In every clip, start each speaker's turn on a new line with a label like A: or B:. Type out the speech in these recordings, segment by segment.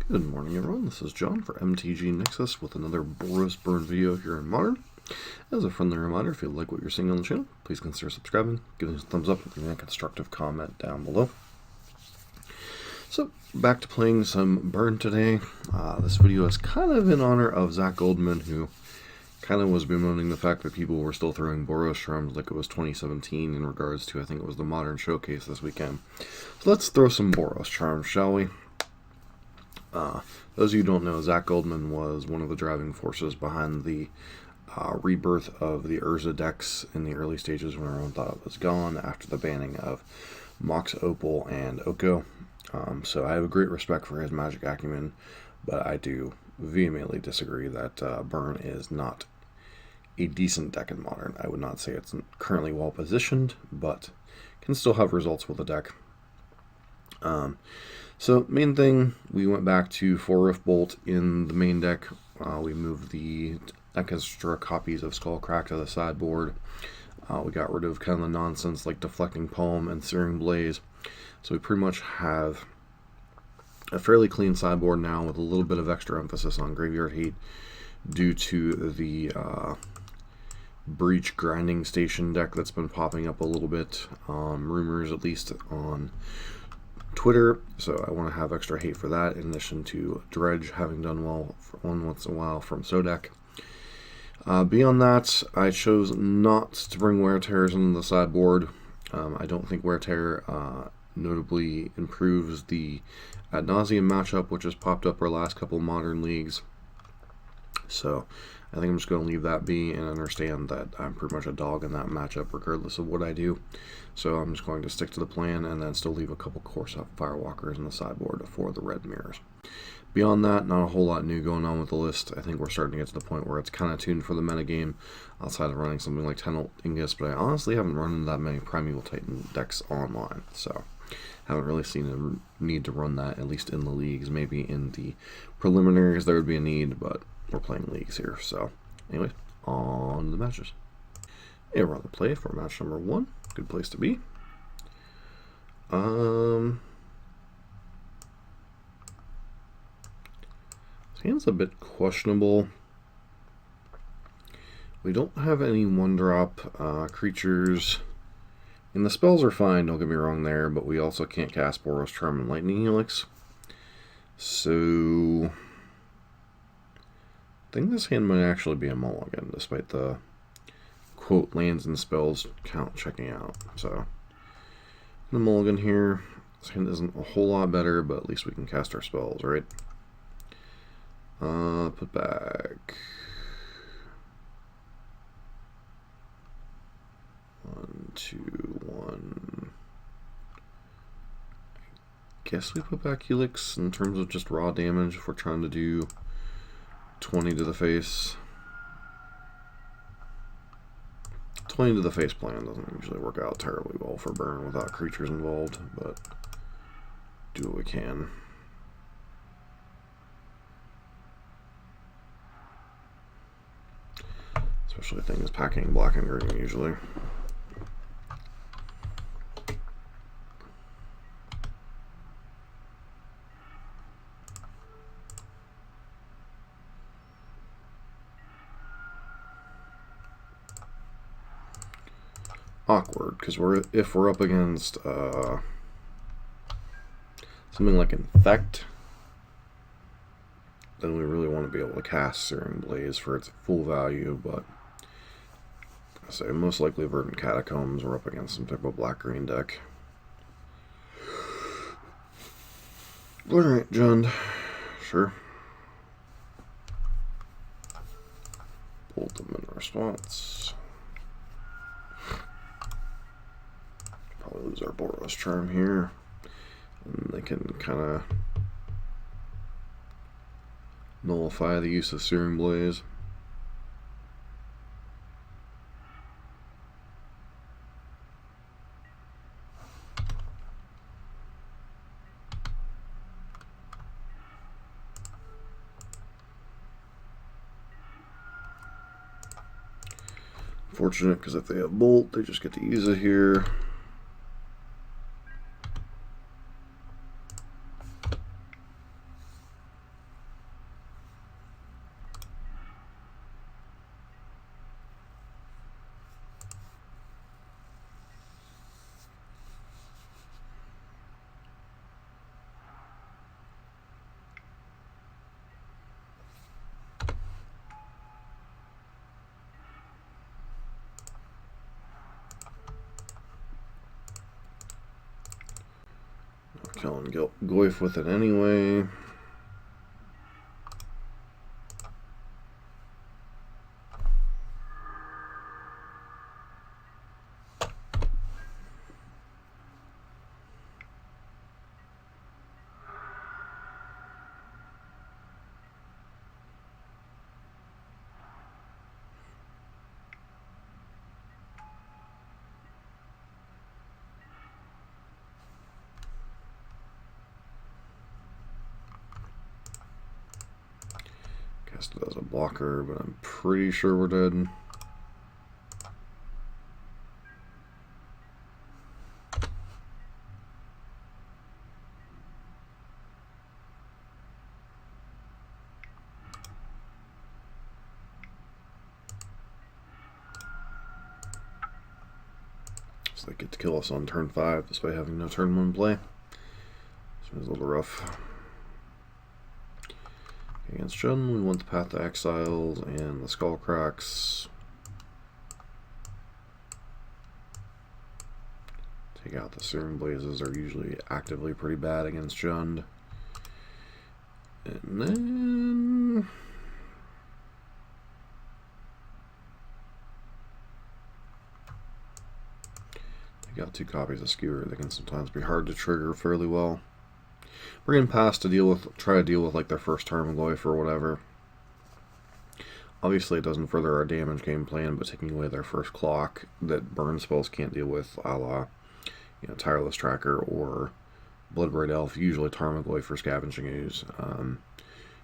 A: Good morning everyone, this is John for MTG Nexus with another Boros Burn video here in Modern. As a friendly reminder, if you like what you're seeing on the channel, please consider subscribing, giving us a thumbs up, and leaving a constructive comment down below. So, back to playing some Burn today. This video is kind of in honor of Zach Goldman, who kind of was bemoaning the fact that people were still throwing Boros Charms like it was 2017 in regards to, I think it was the Modern Showcase this weekend. So let's throw some Boros Charms, shall we? Those of you who don't know, Zach Goldman was one of the driving forces behind the rebirth of the Urza decks in the early stages when everyone thought it was gone after the banning of Mox Opal and Oko. So I have a great respect for his magic acumen, but I do vehemently disagree that Burn is not a decent deck in Modern. I would not say it's currently well positioned, but can still have results with the deck. So main thing, we went back to 4 Rift Bolt in the main deck. We moved the extra copies of Skullcrack to the sideboard. We got rid of kind of the nonsense like Deflecting Palm and Searing Blaze. So we pretty much have a fairly clean sideboard now with a little bit of extra emphasis on Graveyard Hate due to the Breach Grinding Station deck that's been popping up a little bit. Rumors at least on Twitter, so I want to have extra hate for that, in addition to Dredge having done well for once in a while from Sodek. Beyond that, I chose not to bring Wear Tears into the sideboard. I don't think Wear Tear notably improves the Ad Nauseam matchup, which has popped up our last couple Modern leagues. So I think I'm just going to leave that be and understand that I'm pretty much a dog in that matchup regardless of what I do. So I'm just going to stick to the plan and then still leave a couple Course Up Firewalkers in the sideboard for the red mirrors. Beyond that, not a whole lot new going on with the list. I think we're starting to get to the point where it's kind of tuned for the metagame outside of running something like Tenalt Ingus, but I honestly haven't run that many Primeval Titan decks online, so haven't really seen a need to run that, at least in the leagues. Maybe in the preliminaries there would be a need, but we're playing leagues here. So anyway, on to the matches. And we're on the play for match number 1. Good place to be. Hand's a bit questionable. We don't have any 1-drop creatures. And the spells are fine, don't get me wrong there, but we also can't cast Boros Charm and Lightning Helix. So I think this hand might actually be a mulligan, despite the quote lands and spells count checking out. So the mulligan here. This hand isn't a whole lot better, but at least we can cast our spells, right? Put back 1, 2, 1. I guess we put back Helix in terms of just raw damage if we're trying to do 20 to the face. 20 to the face plan doesn't usually work out terribly well for Burn without creatures involved, but do what we can. Especially things packing black and green usually. Awkward, because if we're up against something like Infect, then we really want to be able to cast Searing Blaze for its full value, but I say most likely Verdant Catacombs, we're up against some type of black-green deck. Alright, Jund. Sure. Bolt them in response. Probably lose our Boros Charm here. And they can kind of nullify the use of Searing Blaze. Fortunate, because if they have Bolt, they just get to use it here. killing Goyf with it anyway. Cast it as a blocker, but I'm pretty sure we're dead. So they get to kill us on turn 5 despite having no turn 1 play. So it's a little rough. Against Jun, we want the Path to Exiles and the Skull Cracks. Take out the Searing Blazes, are usually actively pretty bad against Jund. And then take out 2 copies of Skewer. They can sometimes be hard to trigger fairly well. Bring in Pass to deal with, try to deal with like their first Tarmogoyf or whatever. Obviously, it doesn't further our damage game plan, but taking away their first clock that burn spells can't deal with, a la, you know, Tireless Tracker or Bloodbraid Elf, usually Tarmogoyf for Scavenging Ooze,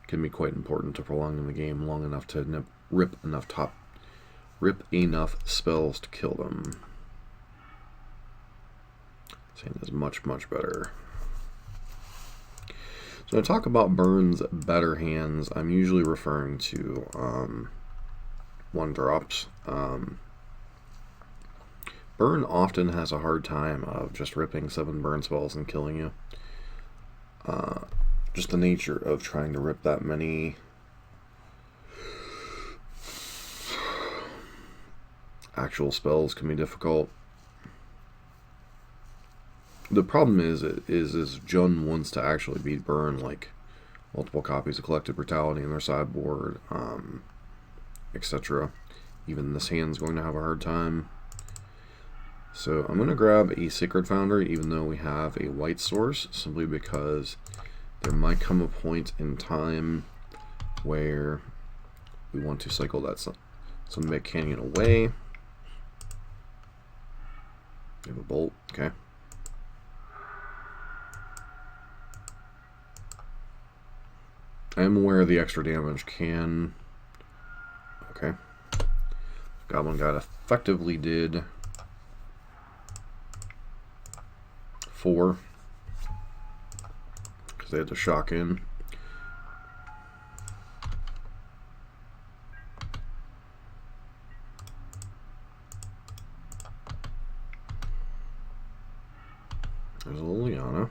A: can be quite important to prolonging the game long enough to rip enough spells to kill them. Saying is much, much better. So when I talk about Burn's better hands, I'm usually referring to 1-drops. Burn often has a hard time of just ripping 7 burn spells and killing you. Just the nature of trying to rip that many actual spells can be difficult. The problem is Jun wants to actually beat Burn, like multiple copies of Collective Brutality in their sideboard, etc. Even this hand's going to have a hard time. So I'm going to grab a Sacred Foundry, even though we have a white source, simply because there might come a point in time where we want to cycle that Sunbaked Canyon away. We have a bolt, okay. I am aware the extra damage can... Okay. Goblin God effectively did 4. Because they had to shock in. There's a Liliana.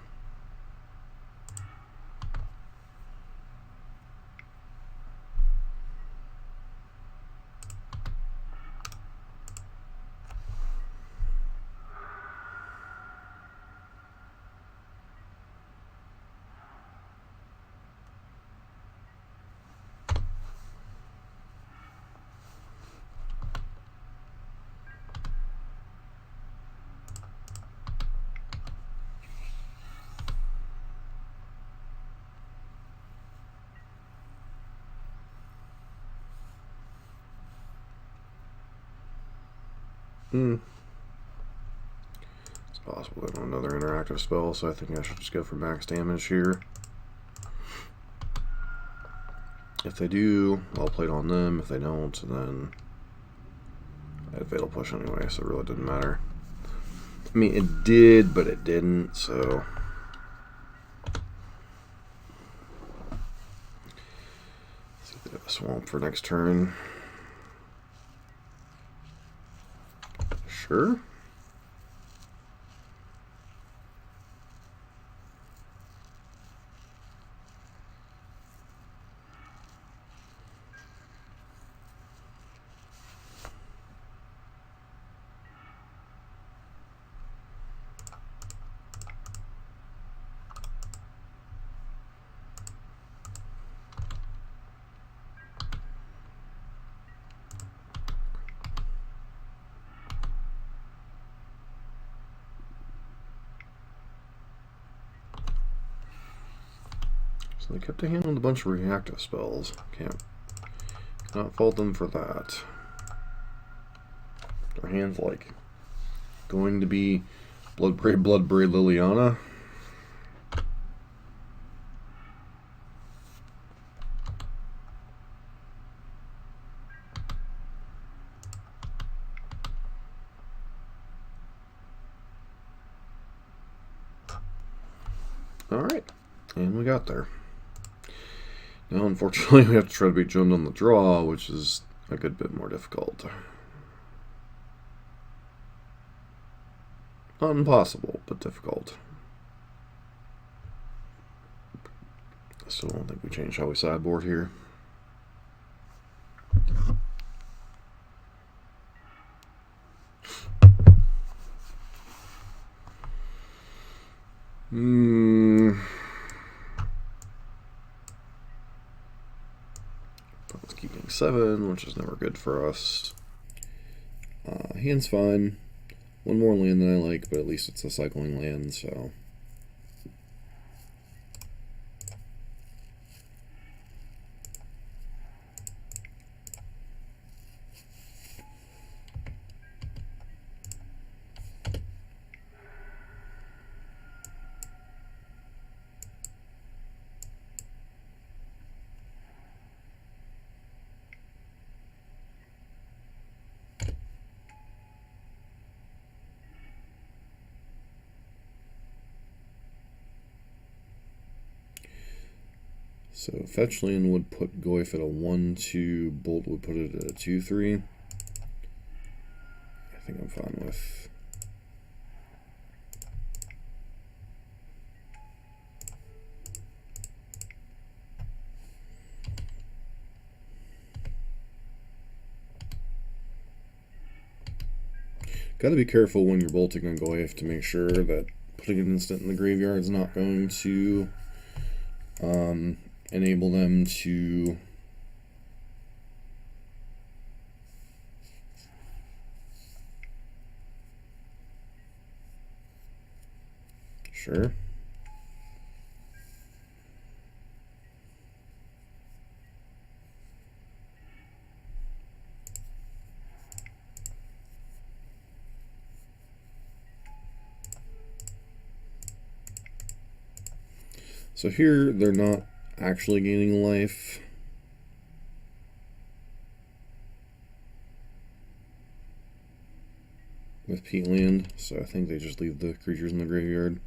A: It's possible they have another interactive spell, so I think I should just go for max damage here. If they do, I'll play it on them. If they don't, then I had Fatal Push anyway, so it really didn't matter. I mean, it did, but it didn't, so... Let's see if they have a Swamp for next turn. Sure. So they kept a hand on a bunch of reactive spells. Not fault them for that. Their hand's like going to be Bloodbraid, Liliana. Alright, and we got there. Now, unfortunately, we have to try to beat Joan on the draw, which is a good bit more difficult. Not impossible, but difficult. I still don't think we changed how we sideboard here. Let's keep getting 7, which is never good for us. Hand's fine. One more land than I like, but at least it's a cycling land, so. So fetch land would put Goyf at a 1-2, Bolt would put it at a 2-3. I think I'm fine with. Gotta be careful when you're bolting on Goyf to make sure that putting an instant in the graveyard is not going to enable them to sure. So here they're not actually gaining life. With Peatland, so I think they just leave the creatures in the graveyard.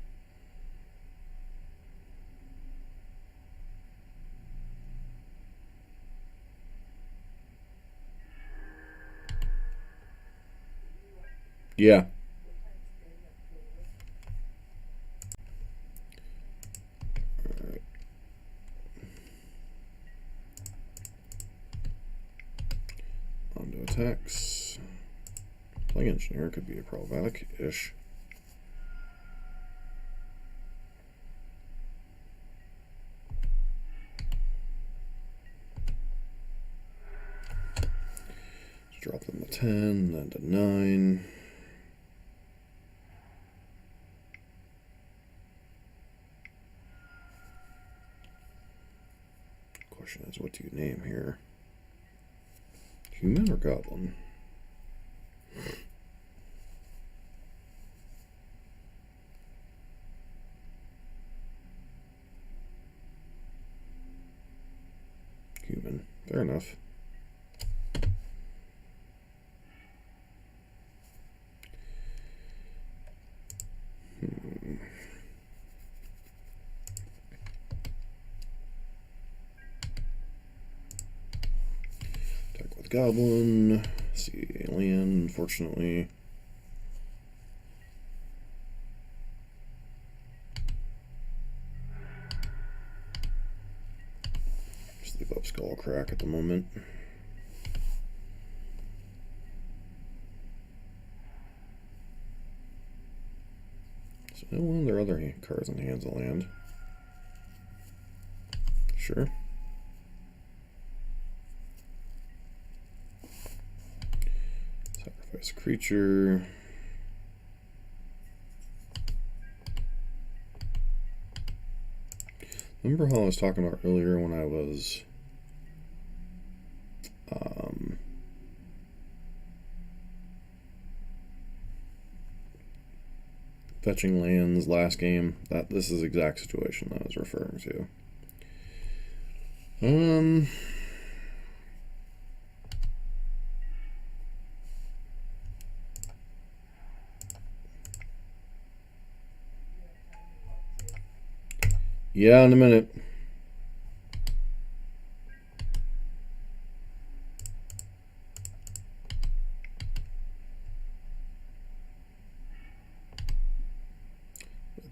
A: Yeah. Alright. On to attacks. Playing Engineer could be problematic-ish. Drop them to 10, then to 9. Question is, what do you name here? Human or Goblin? Human. Fair enough. Attack with Goblin. See, alien, unfortunately. Just leave up Skull Crack at the moment. So one of their other cards in hands will land. Sure. Sacrifice a creature. Remember how I was talking about earlier when I was fetching lands last game? This is the exact situation that I was referring to. Yeah, in a minute.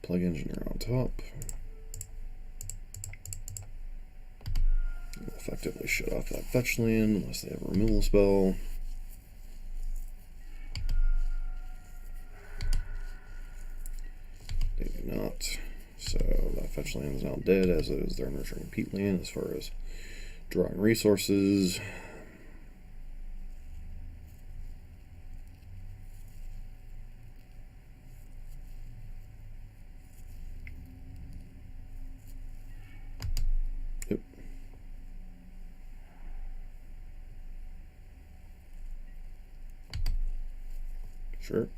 A: Plug engineer on top. We'll effectively shut off that fetch land unless they have a removal spell. They do not. So that fetch land is now dead, as is their nurturing peat land as far as drawing resources. Yep. Sure.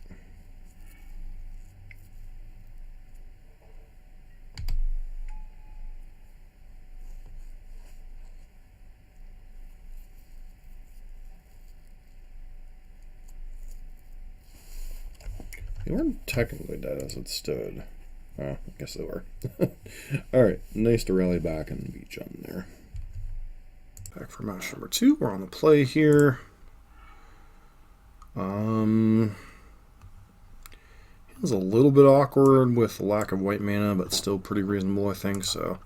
A: They weren't technically dead as it stood. I guess they were. Alright, nice to rally back and beat John there. Back for match number 2. We're on the play here. It's a little bit awkward with the lack of white mana, but still pretty reasonable, I think. So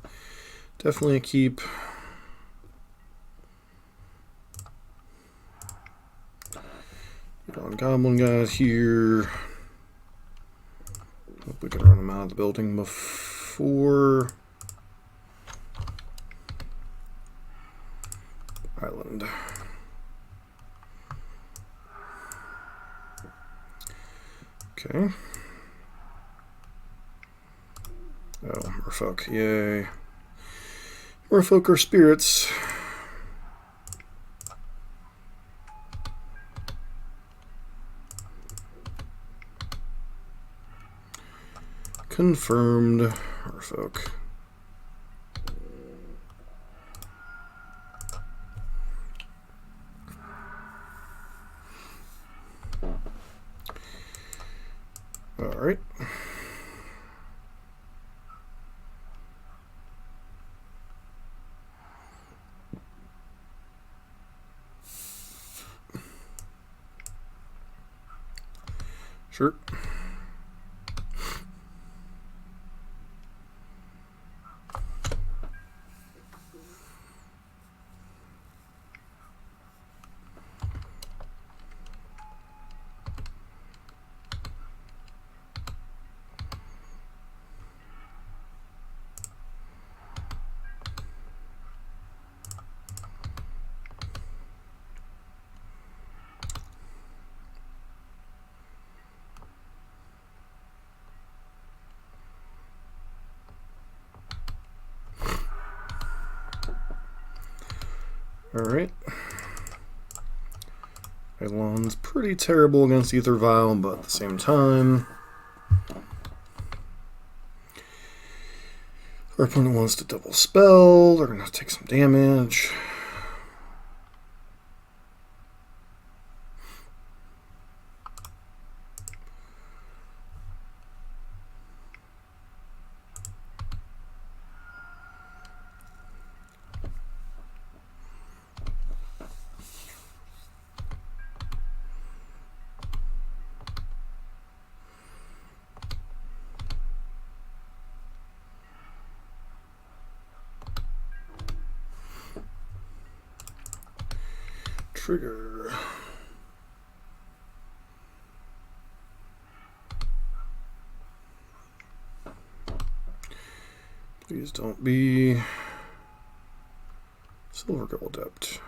A: definitely a keep. Get on Goblin guys here. Hope we can run them out of the building before Island. Okay. Oh, Merfolk, yay. Merfolk are spirits. Confirmed Merfolk. All right. Sure. Alright. Eidolon's pretty terrible against Ether Vial, but at the same time, our opponent wants to double spell. They're going to take some damage. Trigger. Please don't be Silver Gold Adept.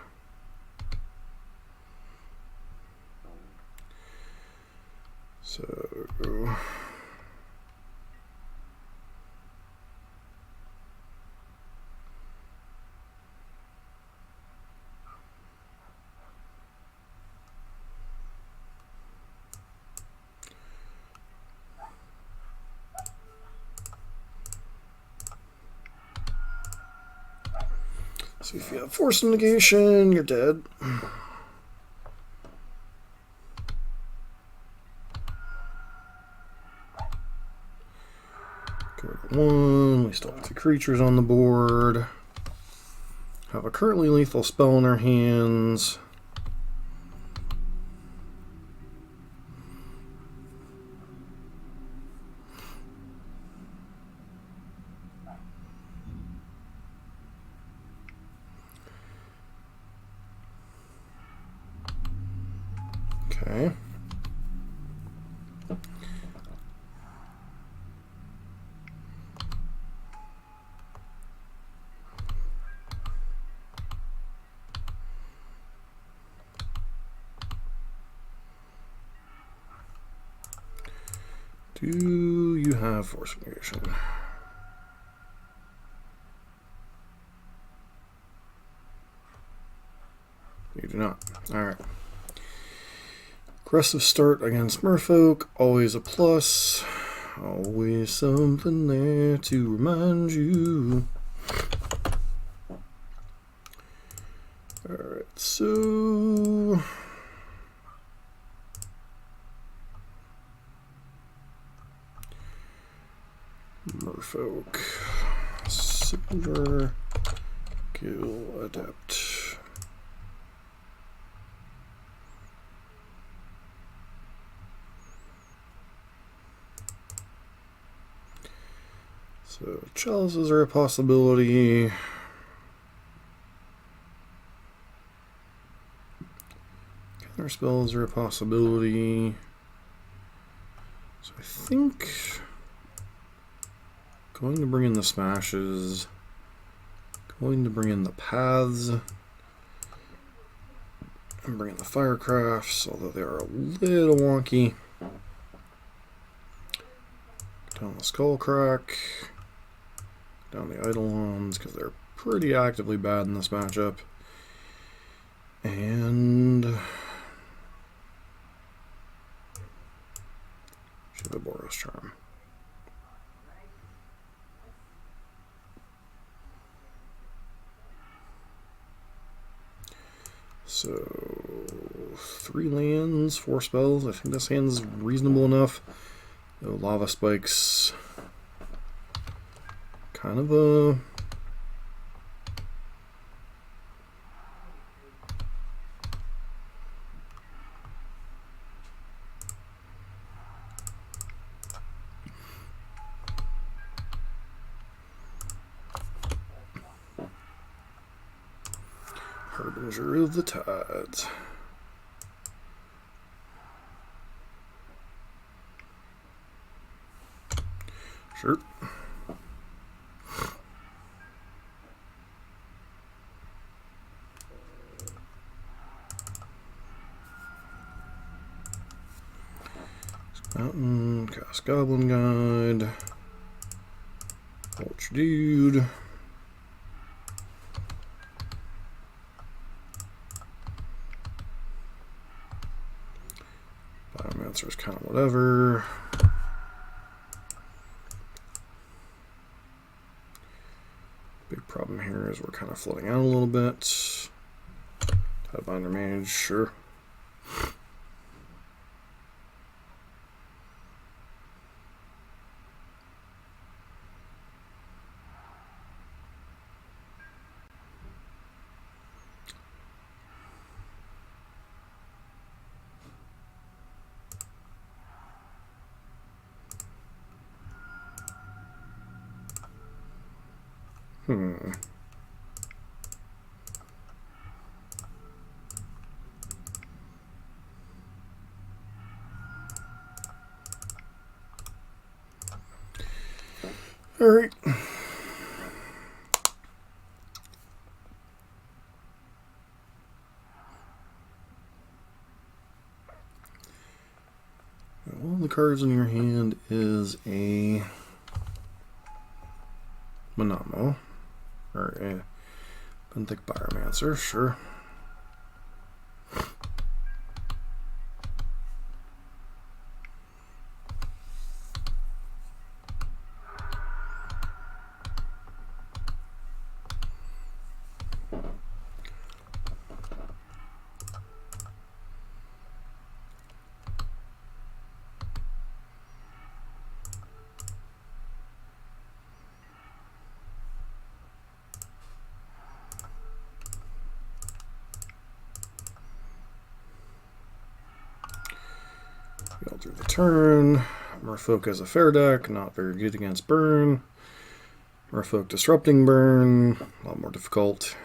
A: So So if you have Force Negation, you're dead. Go to 1. We still have 2 creatures on the board. Have a currently lethal spell in our hands. Okay. Do you have Force Negation? You do not. Alright. Aggressive start against Merfolk, always a plus. Always something there to remind you. Alright, so... Merfolk. Silver. Gill Adept. So, chalices are a possibility. Counter spells are a possibility. So I think going to bring in the smashes, going to bring in the paths, and bring in the firecrafts, although they are a little wonky. Down the skullcrack. Down the Eidolons, because they're pretty actively bad in this matchup. And Shiva Boros Charm. So 3 lands, 4 spells. I think this hand's reasonable enough. No lava spikes. Kind of a Harbinger of the Tides. Sure. Mountain, Cast Goblin Guide, Vulture Dude, Biomancer is kind of whatever. Big problem here is we're kind of floating out a little bit. Tidebinder Mage, sure. All right. One of the cards in your hand is a Manamo, or a Benthic Biomancer, sure. through the turn. Merfolk has a fair deck, not very good against burn. Merfolk disrupting burn, a lot more difficult.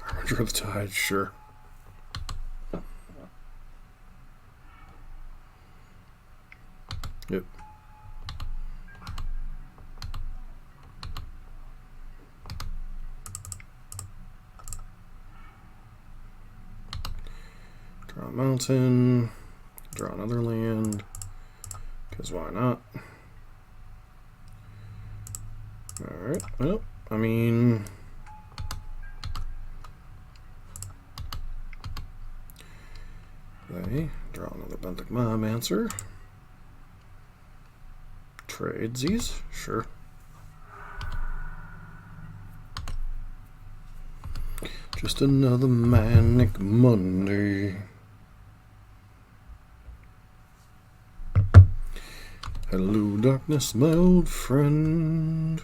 A: Harbinger of the Tide, sure. Yep. Draw a mountain, draw another land, because why not? Alright, well, I mean... They draw another Benthic Mob-Answer. Tradesies, sure. Just another manic Monday. Hello, darkness, my old friend.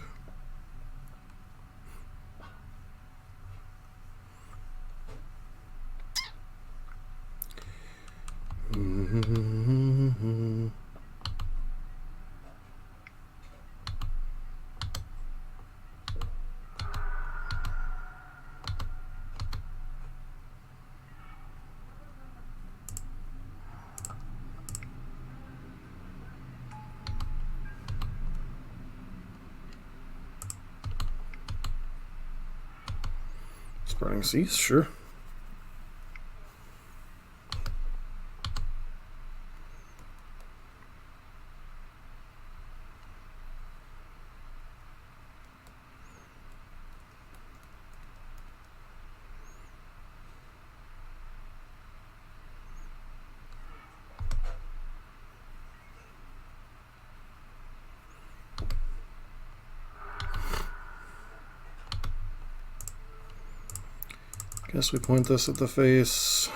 A: Burning Seas, sure. Guess we point this at the face.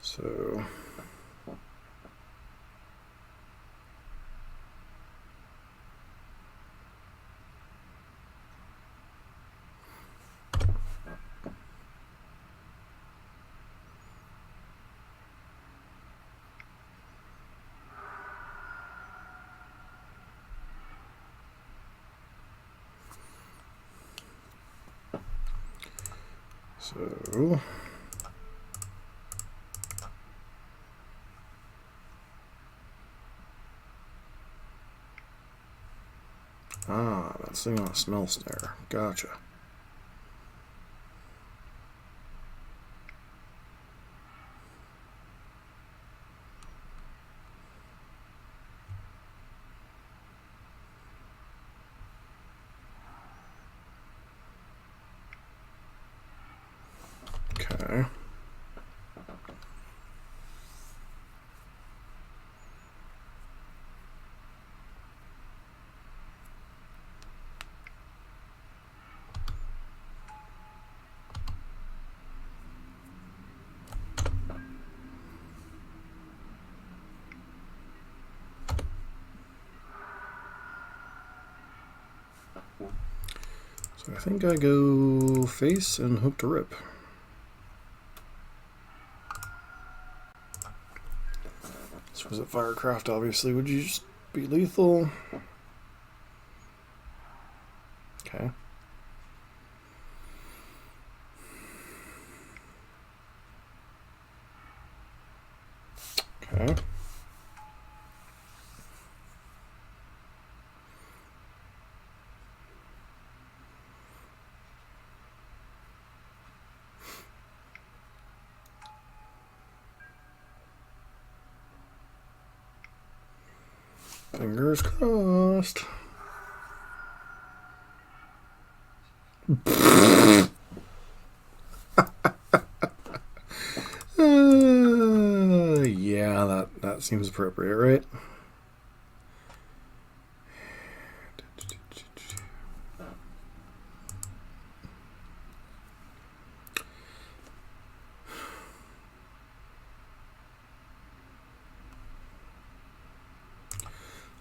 A: So that's thing on a smell snare. Gotcha. Okay. So I think I go face and hope to rip. This was at Firecraft, obviously. Would you just be lethal? Okay. Okay. Fingers crossed. Yeah, that seems appropriate, right?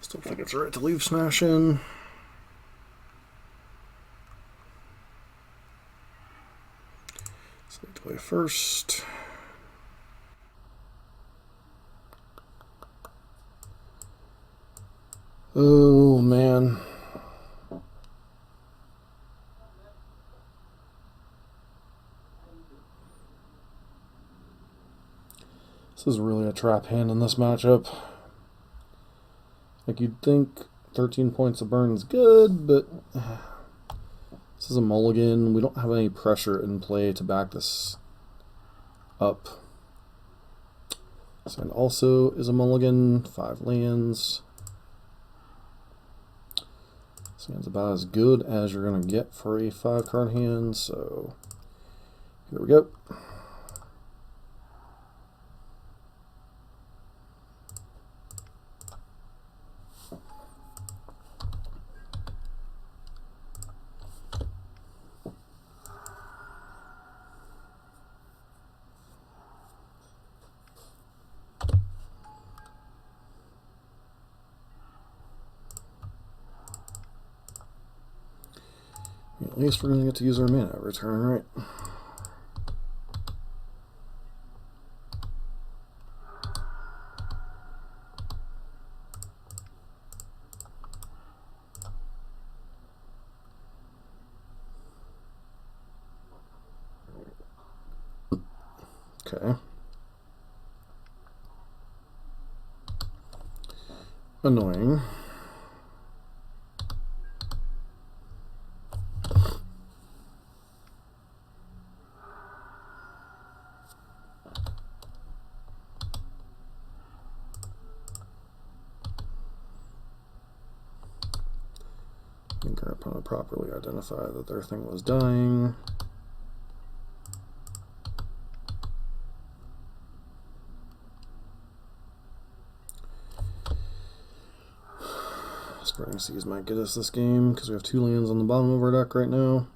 A: Still think it's right to leave smashing. play first. Oh, man. This is really a trap hand in this matchup. Like, you'd think 13 points of burn is good, but this is a mulligan. We don't have any pressure in play to back this up. This hand also is a mulligan, 5 lands. This hand's about as good as you're going to get for a 5-card hand, so here we go. At least we're going to get to use our mana every turn, right? Okay. Annoying. I think our opponent properly identified that their thing was dying. Spreading Seas might get us this game because we have 2 lands on the bottom of our deck right now.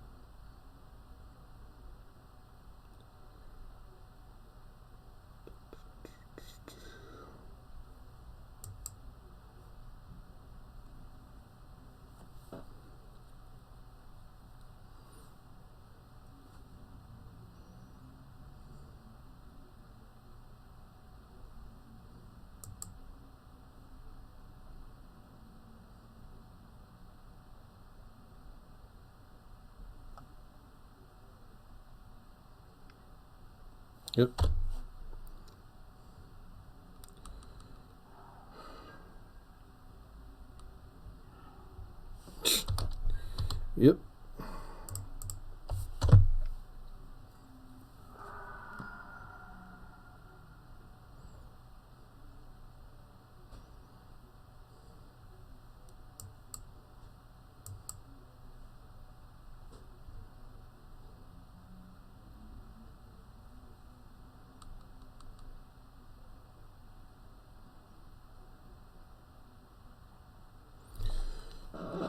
A: Yep. Yep.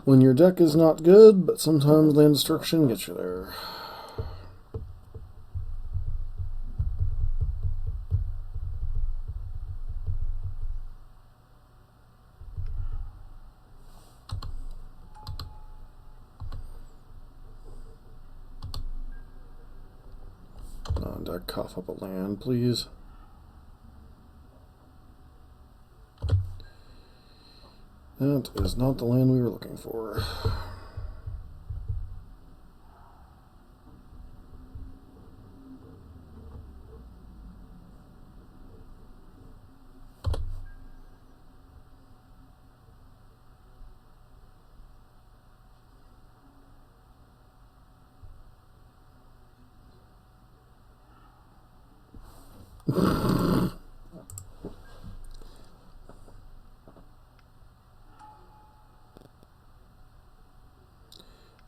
A: When your deck is not good, but sometimes land destruction gets you there. Non-deck cough up a land, please. That is not the land we were looking for.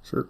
A: Sure.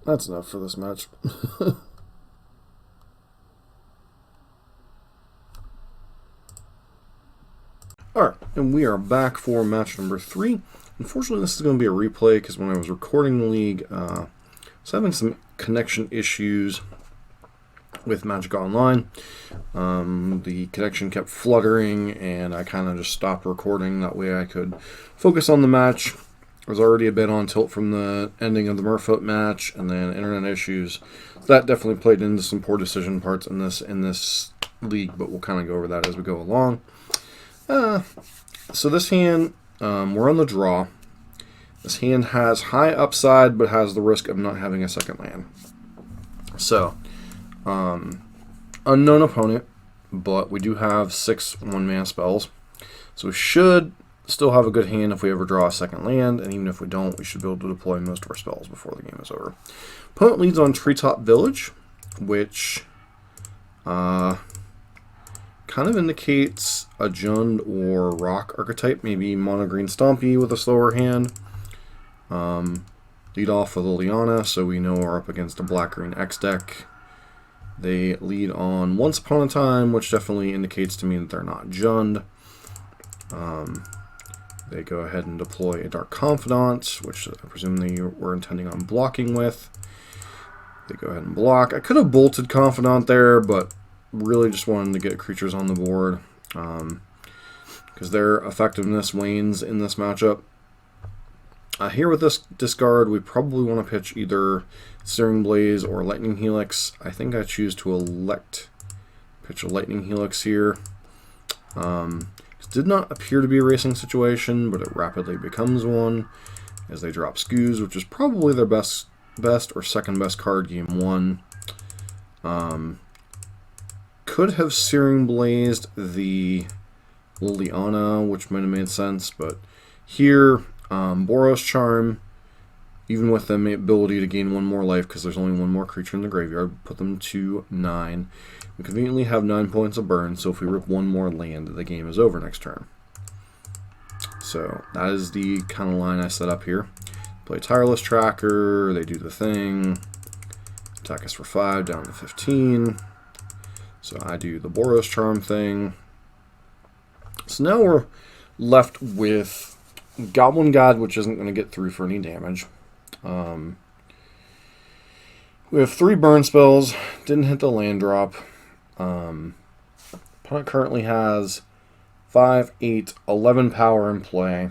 A: That's enough for this match. Alright, and we are back for match number 3. Unfortunately, this is going to be a replay because when I was recording the league, I was having some connection issues with Magic Online. The connection kept fluttering, and I kind of just stopped recording. That way I could focus on the match. I was already a bit on tilt from the ending of the Merfolk match, and then internet issues. That definitely played into some poor decision parts in this league, but we'll kind of go over that as we go along. So this hand, we're on the draw. This hand has high upside, but has the risk of not having a second land. So, unknown opponent, but we do have 6 1-mana spells. So we should still have a good hand if we ever draw a second land, and even if we don't, we should be able to deploy most of our spells before the game is over. Opponent leads on Treetop Village, which kind of indicates a Jund or Rock archetype, maybe mono green Stompy with a slower hand. Lead off with Liliana, so we know we're up against a black-green X deck. They lead on Once Upon a Time, which definitely indicates to me that they're not Jund. They go ahead and deploy a Dark Confidant, which I presume they were intending on blocking with. They go ahead and block. I could have bolted Confidant there, but really just wanted to get creatures on the board because their effectiveness wanes in this matchup. Here with this discard, we probably want to pitch either Searing Blaze or Lightning Helix. I think I choose to pitch a Lightning Helix here. This did not appear to be a racing situation, but it rapidly becomes one as they drop Scoos, which is probably their best or second best card game 1. Could have Searing Blazed the Liliana, which might have made sense, but here, Boros Charm, even with the ability to gain 1 more life, because there's only 1 more creature in the graveyard, put them to 9. We conveniently have 9 points of burn, so if we rip 1 more land, the game is over next turn. So that is the kind of line I set up here. Play Tireless Tracker, they do the thing, attack us for 5, down to 15. So I do the Boros Charm thing. So now we're left with Goblin God, which isn't going to get through for any damage. We have 3 burn spells. Didn't hit the land drop. Opponent currently has 5, 8, 11 power in play.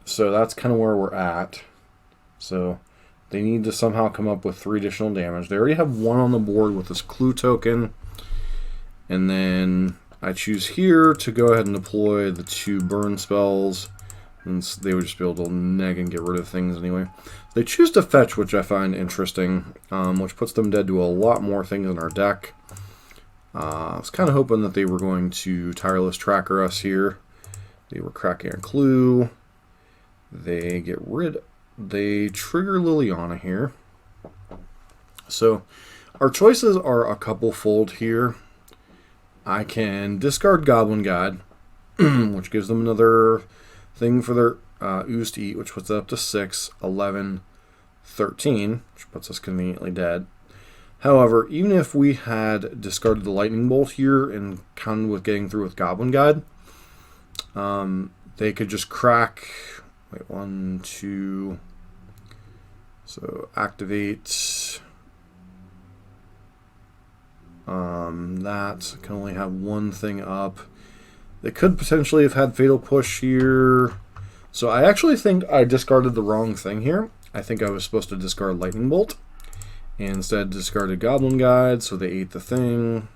A: So that's kind of where we're at. So they need to somehow come up with 3 additional damage. They already have 1 on the board with this Clue token. And then I choose here to go ahead and deploy the 2 burn spells. And they would just be able to neg and get rid of things anyway. They choose to fetch, which I find interesting, which puts them dead to a lot more things in our deck. I was kind of hoping that they were going to Tireless Tracker us here. They were cracking a Clue. They trigger Liliana here. So our choices are a couple fold here. I can discard Goblin Guide, which gives them another thing for their ooze to eat, which puts it up to 6, 11, 13, which puts us conveniently dead. However, even if we had discarded the Lightning Bolt here and counted with getting through with Goblin Guide, they could just crack. Wait, 1, 2. So activate. That can only have 1 thing up. They could potentially have had Fatal Push here. So I actually think I discarded the wrong thing here. I think I was supposed to discard Lightning Bolt. And instead discarded Goblin Guide, so they ate the thing.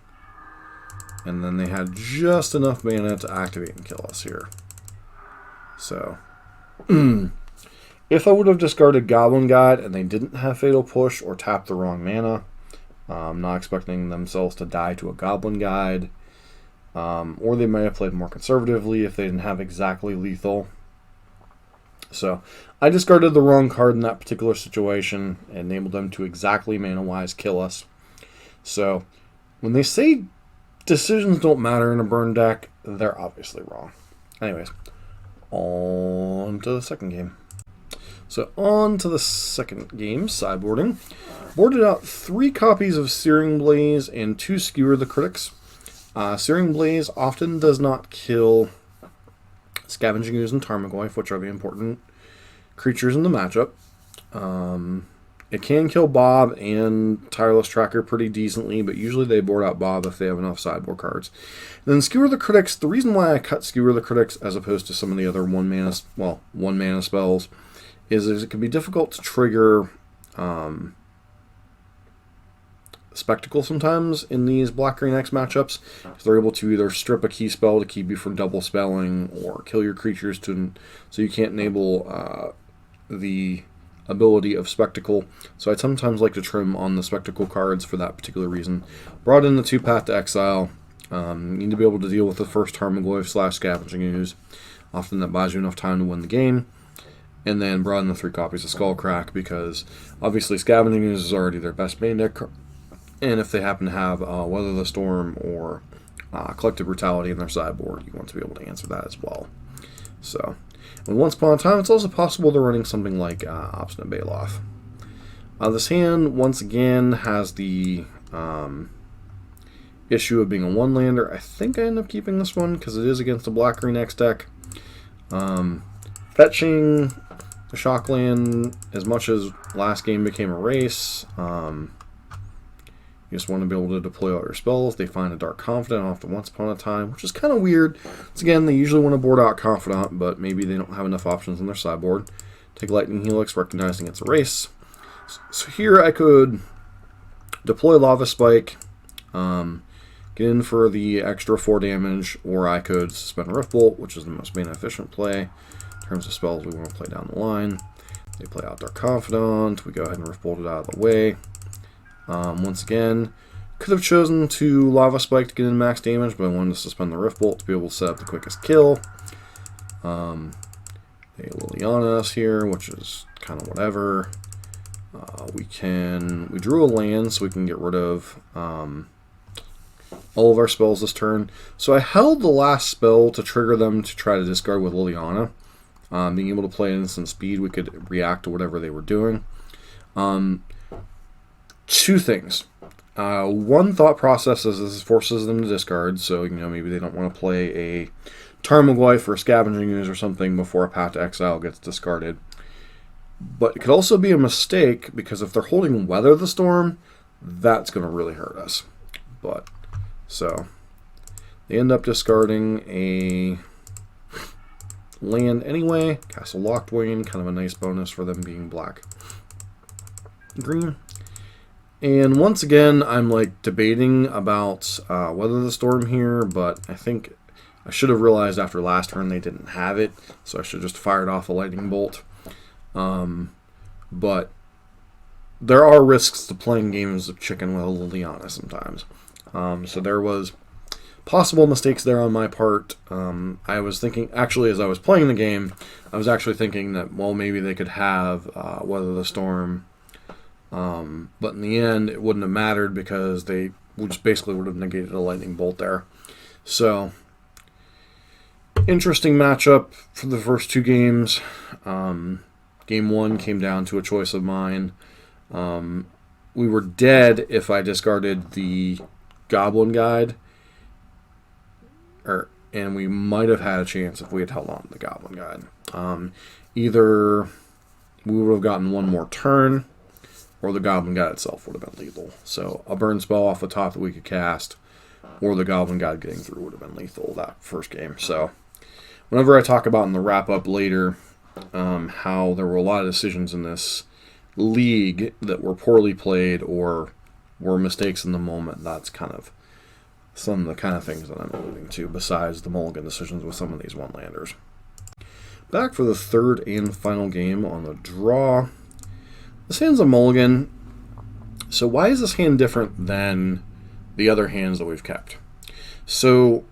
A: And then they had just enough mana to activate and kill us here. So if I would have discarded Goblin Guide and they didn't have Fatal Push or tapped the wrong mana, I'm not expecting themselves to die to a Goblin Guide. Or they might have played more conservatively if they didn't have exactly lethal. So I discarded the wrong card in that particular situation and enabled them to exactly mana-wise kill us. So when they say decisions don't matter in a burn deck, they're obviously wrong. Anyways, on to the second game. So on to the second game, sideboarding. Boarded out 3 copies of Searing Blaze and 2 Skewer the Critics. Searing Blaze often does not kill Scavenging Ooze and Tarmogoyf, which are the important creatures in the matchup. It can kill Bob and Tireless Tracker pretty decently, but usually they board out Bob if they have enough sideboard cards. And then Skewer the Critics, the reason why I cut Skewer the Critics as opposed to some of the other one mana spells is it can be difficult to trigger Spectacle sometimes in these Black-Green X matchups, because they're able to either strip a key spell to keep you from double spelling or kill your creatures so you can't enable the ability of Spectacle. So I'd sometimes like to trim on the Spectacle cards for that particular reason. Brought in the 2 Path to Exile. You need to be able to deal with the first Tarmogoyf / Scavenging Ooze. Often that buys you enough time to win the game. And then brought in the 3 copies of Skullcrack, because obviously Scavenging Ooze is already their best main deck. And if they happen to have Weather the Storm or Collective Brutality in their sideboard, you want to be able to answer that as well. So, and once upon a time, it's also possible they're running something like Obstinate Baloth. This hand, once again, has the issue of being a 1-lander. I think I end up keeping this one because it is against a Black-Green X deck. Fetching the Shockland, as much as last game became a race, you just want to be able to deploy all your spells. They find a Dark Confidant off the Once Upon a Time, which is kind of weird. Once again, they usually want to board out Confidant, but maybe they don't have enough options on their sideboard. Take Lightning Helix, recognizing it's a race. So here I could deploy Lava Spike, get in for the extra 4 damage, or I could suspend Rift Bolt, which is the most mana efficient play in terms of spells we want to play down the line. They play out Dark Confidant. We go ahead and Rift Bolt it out of the way. Once again, could have chosen to Lava Spike to get in max damage, but I wanted to suspend the Rift Bolt to be able to set up the quickest kill. They Liliana us here, which is kind of whatever. We drew a land, so we can get rid of all of our spells this turn. So I held the last spell to trigger them to try to discard with Liliana. Being able to play at instant speed, we could react to whatever they were doing. 2 things. One thought process is this forces them to discard, so maybe they don't want to play a Tarmogoyf or Scavenging Ooze or something before a Path to Exile gets discarded. But it could also be a mistake, because if they're holding Weather the Storm, that's going to really hurt us. So they end up discarding a land anyway. Castle Lockdwayne, kind of a nice bonus for them being black-green. And once again, I'm debating about Weather the Storm here, but I think I should have realized after last turn they didn't have it, so I should have just fired off a Lightning Bolt. But there are risks to playing games of chicken with a Liliana sometimes. So there was possible mistakes there on my part. I was thinking, actually, as I was playing the game, I was actually thinking that, well, maybe they could have Weather the Storm. But in the end, it wouldn't have mattered because they just basically would have negated a Lightning Bolt there. So, interesting matchup for the first 2 games. Game 1 came down to a choice of mine. We were dead if I discarded the Goblin Guide, and we might have had a chance if we had held on to the Goblin Guide. Either we would have gotten 1 more turn, or the Goblin Guide itself would have been lethal. So a burn spell off the top that we could cast, or the Goblin Guide getting through would have been lethal that first game. So whenever I talk about in the wrap-up later how there were a lot of decisions in this league that were poorly played or were mistakes in the moment, that's kind of some of the kind of things that I'm alluding to, besides the mulligan decisions with some of these 1-landers. Back for the 3rd and final game on the draw. This hand's a mulligan. So why is this hand different than the other hands that we've kept? So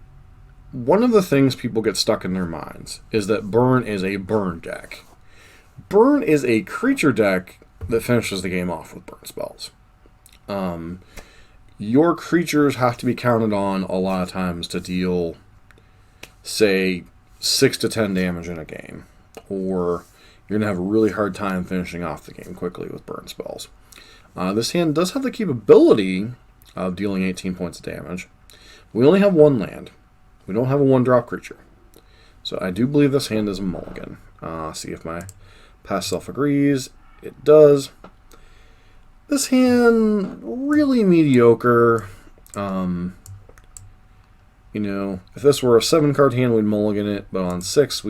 A: one of the things people get stuck in their minds is that Burn is a burn deck. Burn is a creature deck that finishes the game off with burn spells. Your creatures have to be counted on a lot of times to deal, say, 6 to 10 damage in a game, or you're going to have a really hard time finishing off the game quickly with burn spells. This hand does have the capability of dealing 18 points of damage. We only have one land. We don't have a 1-drop creature. So I do believe this hand is a mulligan. See if my past self agrees. It does. This hand, really mediocre. You know, if this were a 7-card hand, we'd mulligan it. But on 6,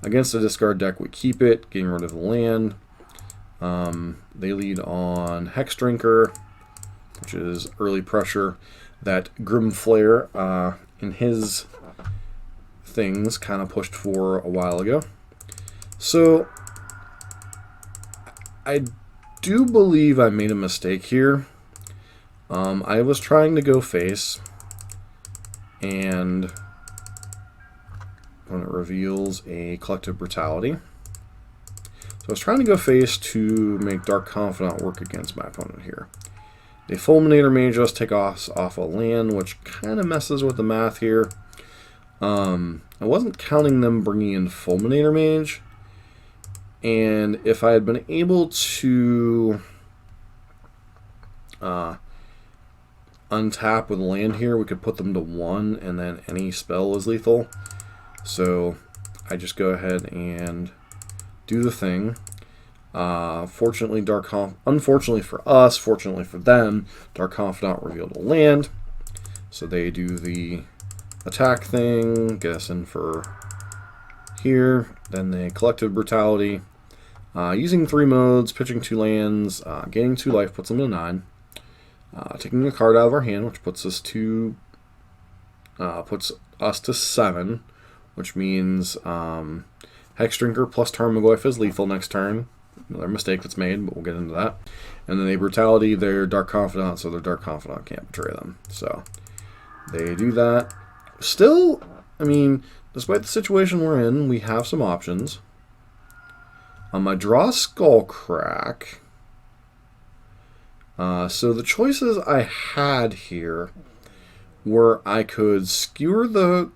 A: against a discard deck, we keep it, getting rid of the land. They lead on Hex Drinker, which is early pressure. That Grim Flare in his things kind of pushed for a while ago. So I do believe I made a mistake here. I was trying to go face, and when it reveals a Collective Brutality. So I was trying to go face to make Dark Confidant work against my opponent here. The Fulminator may just take off a land, which kind of messes with the math here. I wasn't counting them bringing in Fulminator Mage, and if I had been able to untap with land here, we could put them to 1, and then any spell is lethal. So I just go ahead and do the thing. Unfortunately for us, fortunately for them, Dark Confidant revealed a land. So they do the attack thing, get us in for here. Then the Collective Brutality. Using 3 modes, pitching 2 lands, gaining 2 life puts them to 9. Taking a card out of our hand, which puts us to 7, which means Hex Drinker plus Tarmogoyf is lethal next turn. Another mistake that's made, but we'll get into that. And then they Brutality, they're Dark Confidant, so their Dark Confidant can't betray them. So they do that. Still, I mean, despite the situation we're in, we have some options. I draw Skullcrack. So the choices I had here were I could skewer the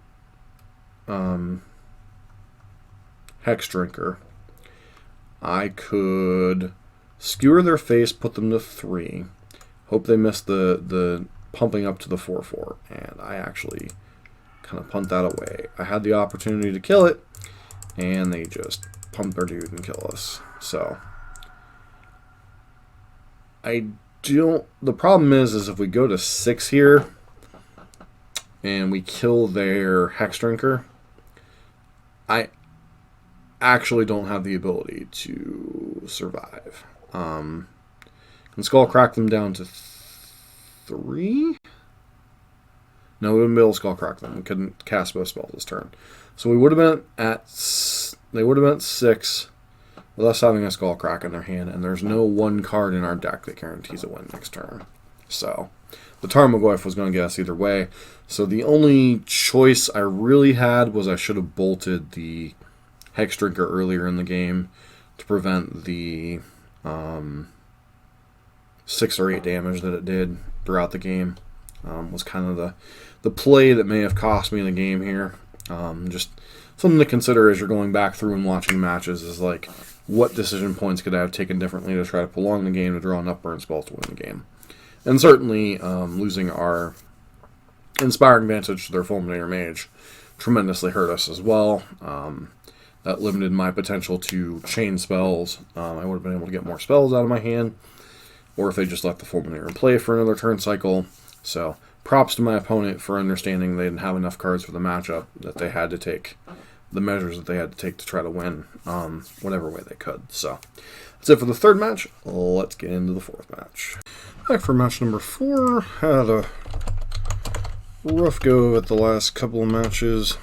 A: Hex Drinker. I could skewer their face, put them to 3. Hope they miss the pumping up to the 4/4. And I actually kind of punt that away. I had the opportunity to kill it, and they just pump their dude and kill us. So the problem is if we go to 6 here and we kill their Hex Drinker, I actually don't have the ability to survive. Can Skull Crack them down to 3? No, we wouldn't be able to Skull Crack them. We couldn't cast both spells this turn. So we would have been they would have been at 6 with us having a Skull Crack in their hand, and there's no 1 card in our deck that guarantees a win next turn. So the Tarmogoyf was going to get us either way. So the only choice I really had was I should have bolted the Hex Drinker earlier in the game to prevent the 6 or 8 damage that it did throughout the game. Was kind of the play that may have cost me the game here. Just something to consider as you're going back through and watching matches is like, what decision points could I have taken differently to try to prolong the game, to draw enough burn spells to win the game. And certainly losing our Inspiring Vantage to their Fulminator Mage tremendously hurt us as well. That limited my potential to chain spells. I would have been able to get more spells out of my hand, or if they just left the Fulminator in play for another turn cycle. So props to my opponent for understanding they didn't have enough cards for the matchup, that they had to take the measures that they had to take to try to win whatever way they could. So that's it for the 3rd match. Let's get into the 4th match. Back for match number 4. Had a rough go at the last couple of matches.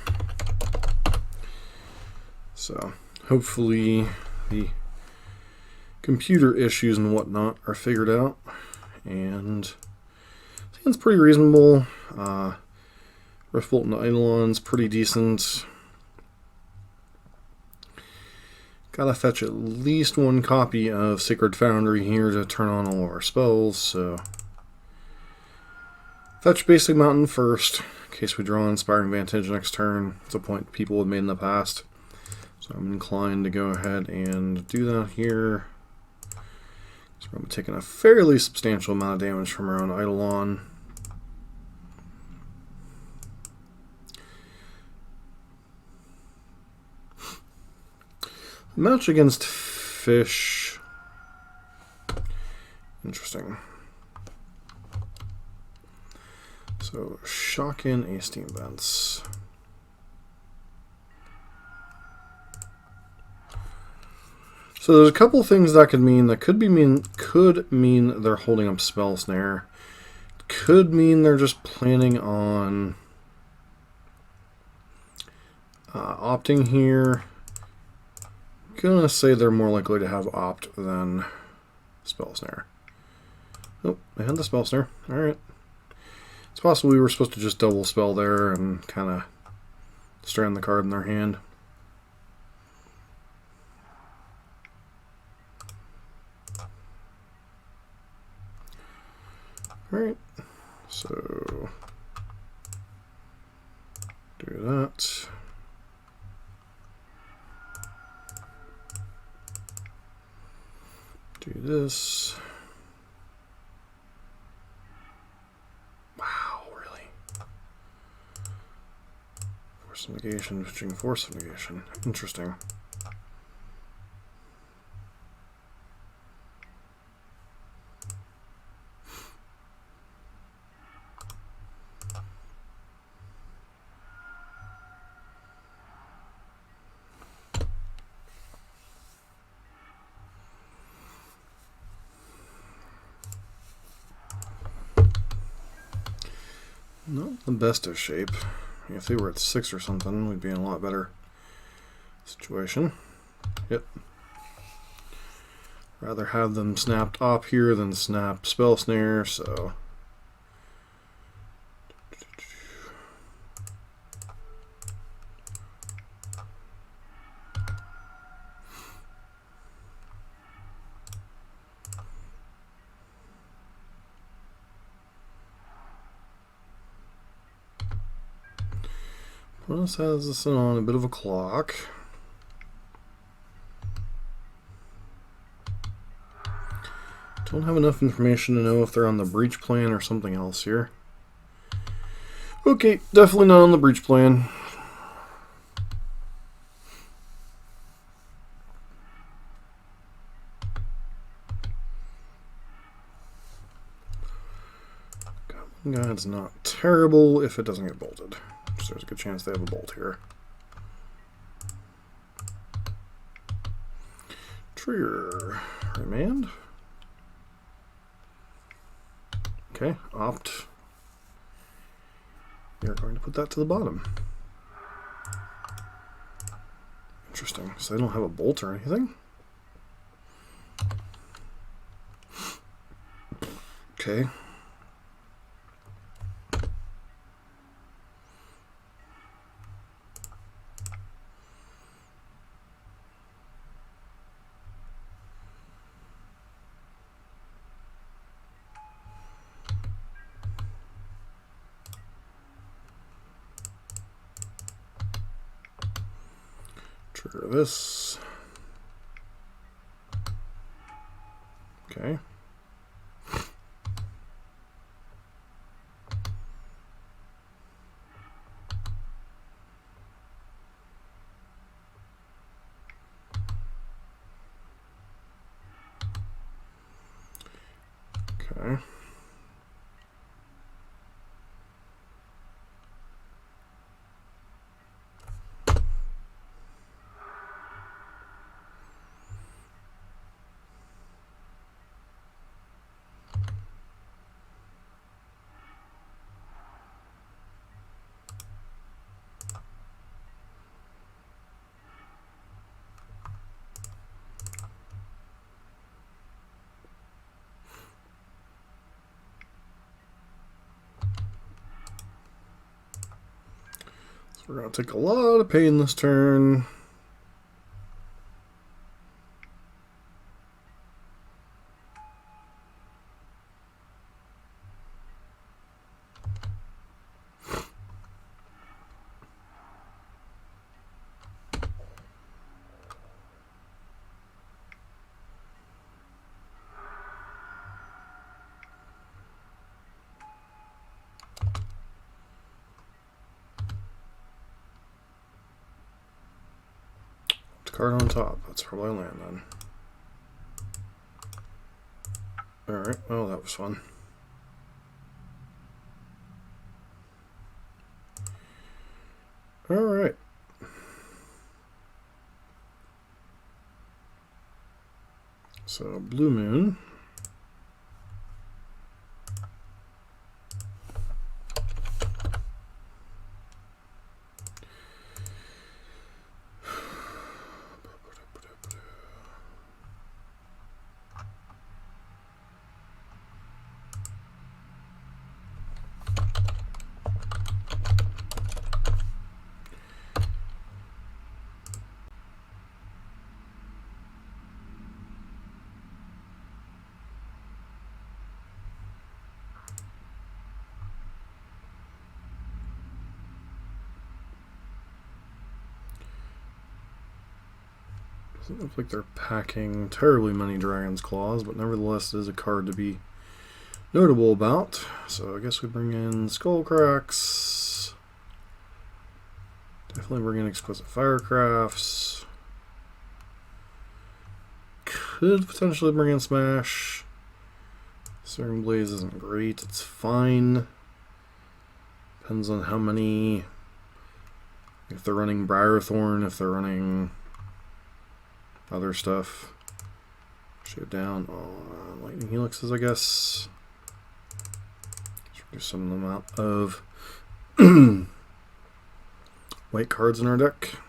A: So hopefully the computer issues and whatnot are figured out. And it's pretty reasonable. Riftbolt and Eidolon's pretty decent. Gotta fetch at least 1 copy of Sacred Foundry here to turn on all of our spells, so Fetch Basic Mountain first, in case we draw Inspiring Vantage next turn. It's a point people have made in the past. So I'm inclined to go ahead and do that here. So we're taking a fairly substantial amount of damage from our own Eidolon. Match against fish. Interesting. So shock in a Steam Vents. So there's a couple things that could mean. That could mean they're holding up Spell Snare. Could mean they're just planning on opting here. Gonna say they're more likely to have opt than Spell Snare. Oh, they had the Spell Snare. All right. It's possible we were supposed to just double spell there and kind of strand the card in their hand. Alright, so do that. Do this. Wow, really? Force of negation, switching force of negation. Interesting. Not the best of shape. If they were at 6 or something, we'd be in a lot better situation. Yep. Rather have them snapped op here than snap Spell Snare, so... This has this on a bit of a clock. Don't have enough information to know if they're on the breach plan or something else here. Okay, definitely not on the breach plan. God's not terrible if it doesn't get bolted. So there's a good chance they have a bolt here. Trigger. Remand. Okay, opt. You're going to put that to the bottom. Interesting. So they don't have a bolt or anything? Okay. Trigger this. Okay. Okay. We're going to take a lot of pain this turn. card on top. That's probably a land then. Alright, well that was fun. Alright. So, Blue Moon. Doesn't look like they're packing terribly many Dragon's Claws, but nevertheless it is a card to be notable about. So I guess we bring in Skullcracks. Definitely bring in Exquisite Firecrafts. Could potentially bring in Smash. Searing Blaze isn't great, it's fine. Depends on how many. If they're running Briarthorn, if they're running other stuff. Shoot down on Lightning Helixes, I guess. Let's reduce some amount of white cards in our deck.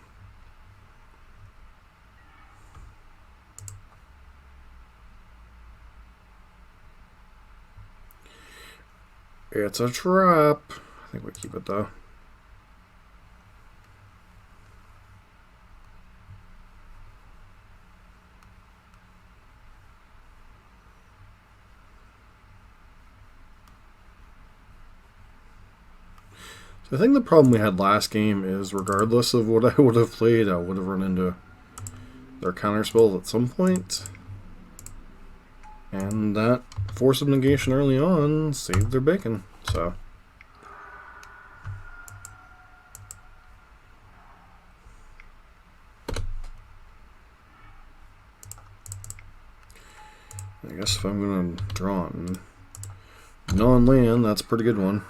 A: It's a trap. I think we keep it though. So I think the problem we had last game is regardless of what I would have played, I would have run into their counterspells at some point. And that Force of Negation early on saved their bacon. So I guess if I'm going to draw non-land, that's a pretty good one.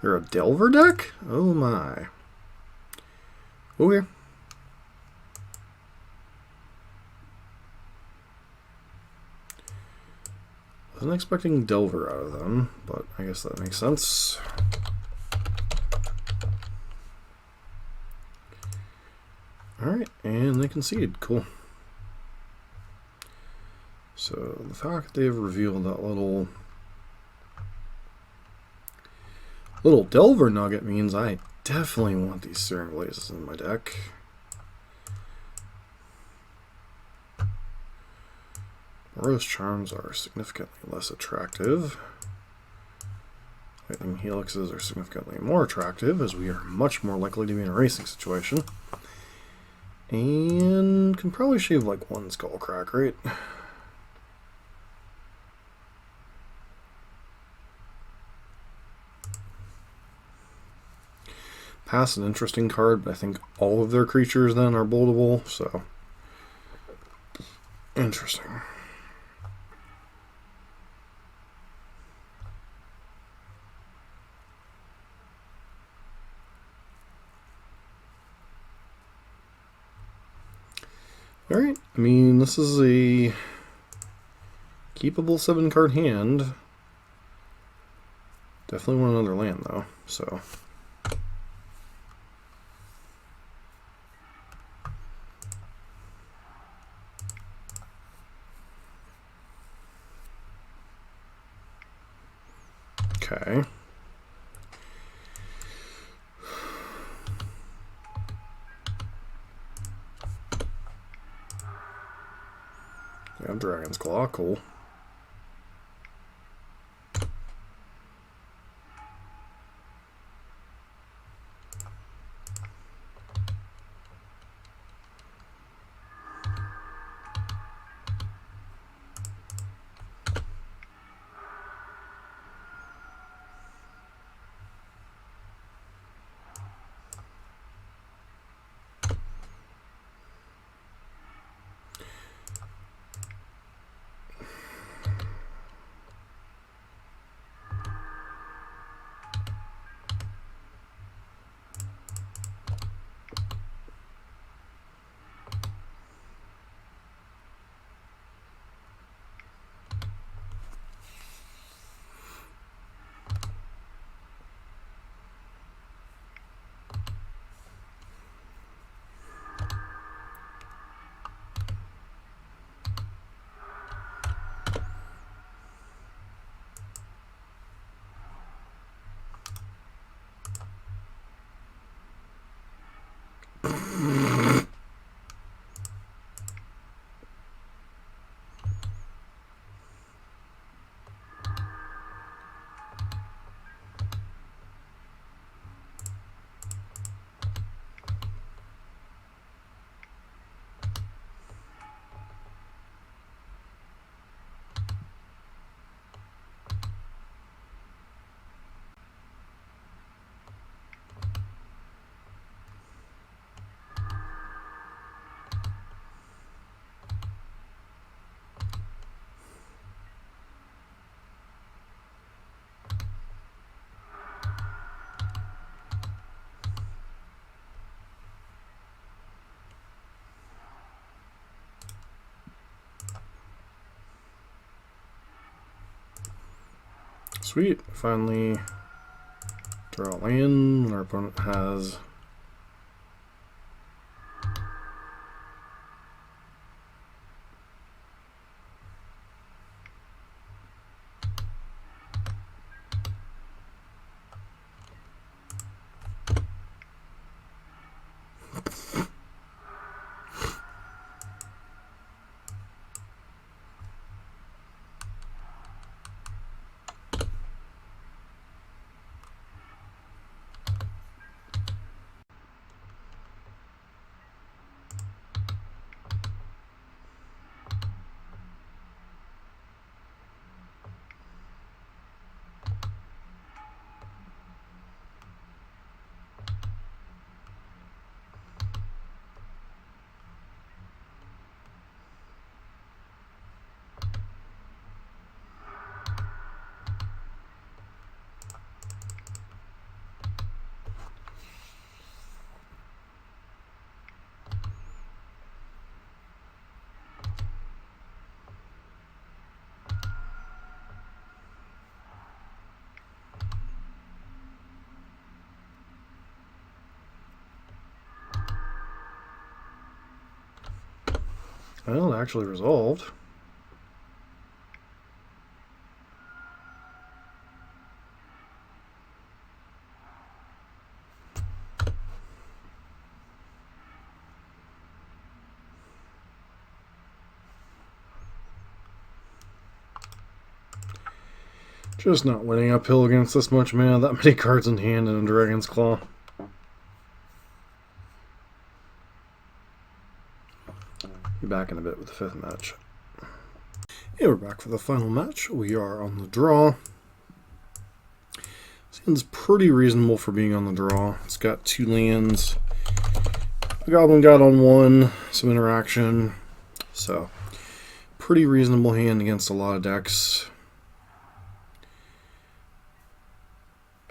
A: They're a Delver deck? Oh my. Okay. Wasn't expecting Delver out of them, but I guess that makes sense. Alright, and they conceded. Cool. So the fact that they've revealed that little Delver nugget means I definitely want these Searing Blazes in my deck. Boros Charms are significantly less attractive. Lightning Helixes are significantly more attractive, as we are much more likely to be in a racing situation. And can probably shave like one Skullcrack, right? Pass an interesting card, but I think all of their creatures then are boldable, so interesting. Alright, I mean, this is a keepable 7-card hand. Definitely want another land, though, so. Okay. Yeah, Dragon's Claw, cool. Sweet. Finally draw land when our opponent has well, it actually resolved. Just not winning uphill against this much mana, that many cards in hand and a Dragon's Claw. Be back in a bit with the 5th match. Yeah, we're back for the final match. We are on the draw. Seems pretty reasonable for being on the draw. It's got 2 lands. The Goblin God on 1, some interaction. So, pretty reasonable hand against a lot of decks.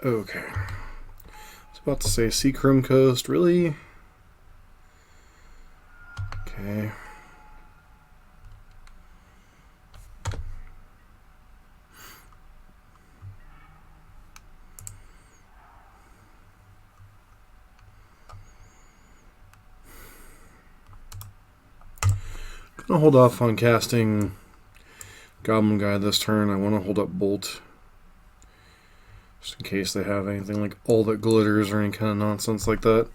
A: Okay. I was about to say Seachrome Coast, really? Okay. Gonna hold off on casting Goblin Guide this turn. I want to hold up Bolt. Just in case they have anything like All That Glitters or any kind of nonsense like that.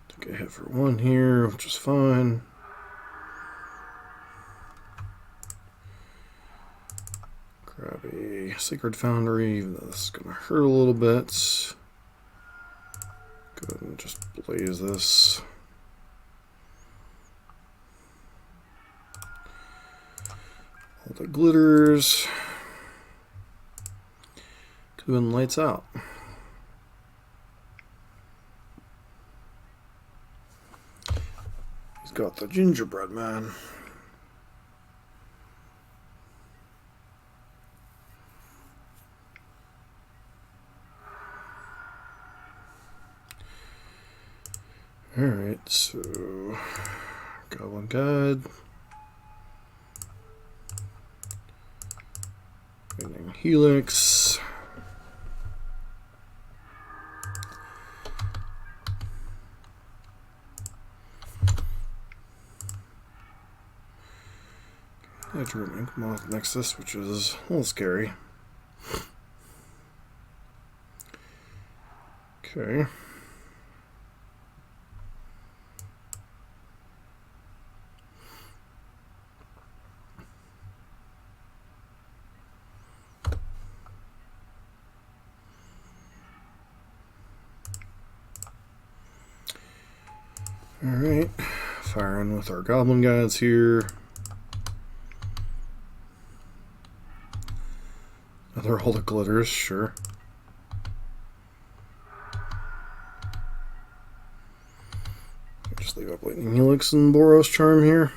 A: Took a hit for 1 here, which is fine. Grab a Sacred Foundry, even though this is going to hurt a little bit. Go ahead and just blaze this. All the glitters. Could have been lights out. He's got the gingerbread man. Alright, so Goblin Guide. Getting Helix. I drew an Ink Moth Nexus, which is a little scary. Okay. Alright, firing with our Goblin Guides here. Another All the Glitters, sure. just leave up Lightning Helix and Boros Charm here.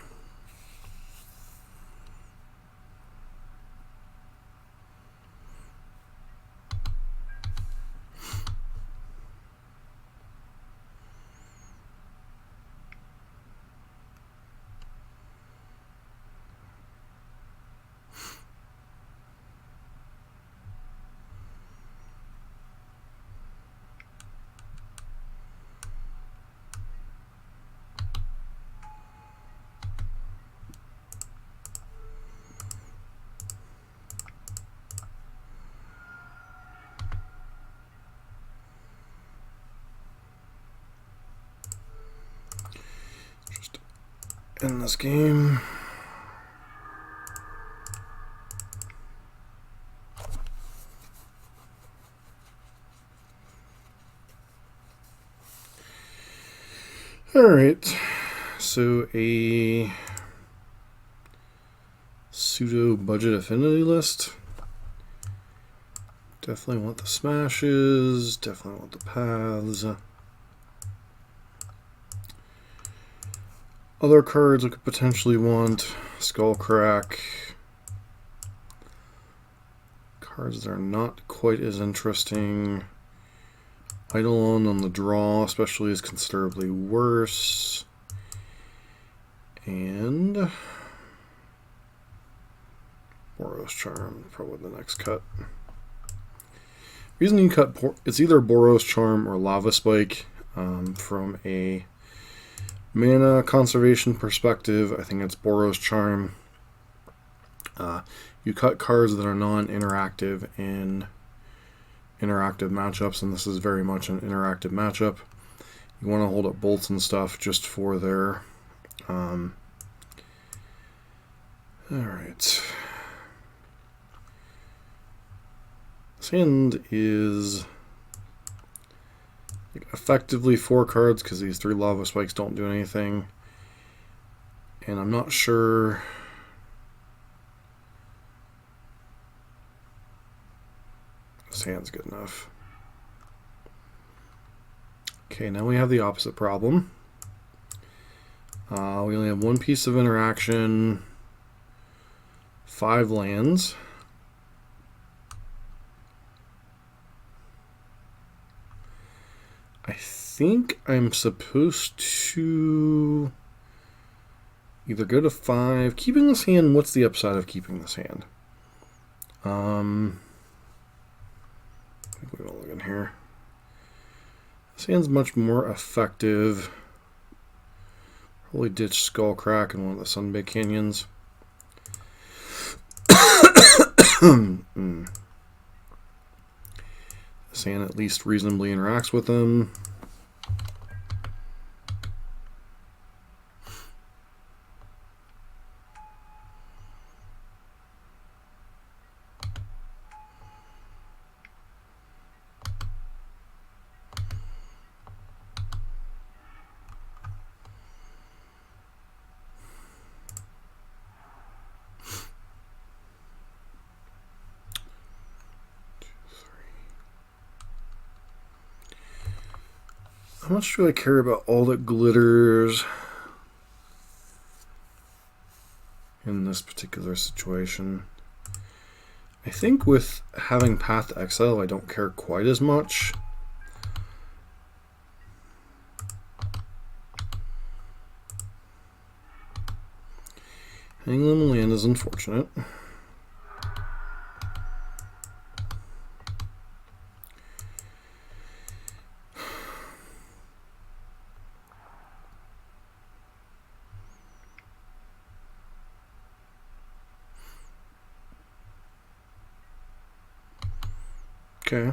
A: In this game. Alright, so a pseudo budget affinity list. Definitely want the smashes, definitely want the paths. Other cards we could potentially want, Skullcrack. Cards that are not quite as interesting. Eidolon on the draw especially is considerably worse. And Boros Charm, probably the next cut. Reason you cut, it's either Boros Charm or Lava Spike. From a mana conservation perspective, I think it's Boros Charm. You cut cards that are non-interactive in interactive matchups, and this is very much an interactive matchup. You want to hold up bolts and stuff just for their... Alright. This hand is effectively 4 cards because these 3 Lava Spikes don't do anything. And I'm not sure... This hand's good enough. Okay, now we have the opposite problem. We only have 1 piece of interaction, 5 lands. I think I'm supposed to either go to 5. Keeping this hand, what's the upside of keeping this hand? I think we will look in here. This hand's much more effective. Probably ditch Skullcrack in one of the Sunbaked Canyons. This hand at least reasonably interacts with them. How much do I care about all that glitters in this particular situation? I think with having Path to Exile, I don't care quite as much. Hanging on the land is unfortunate. Okay.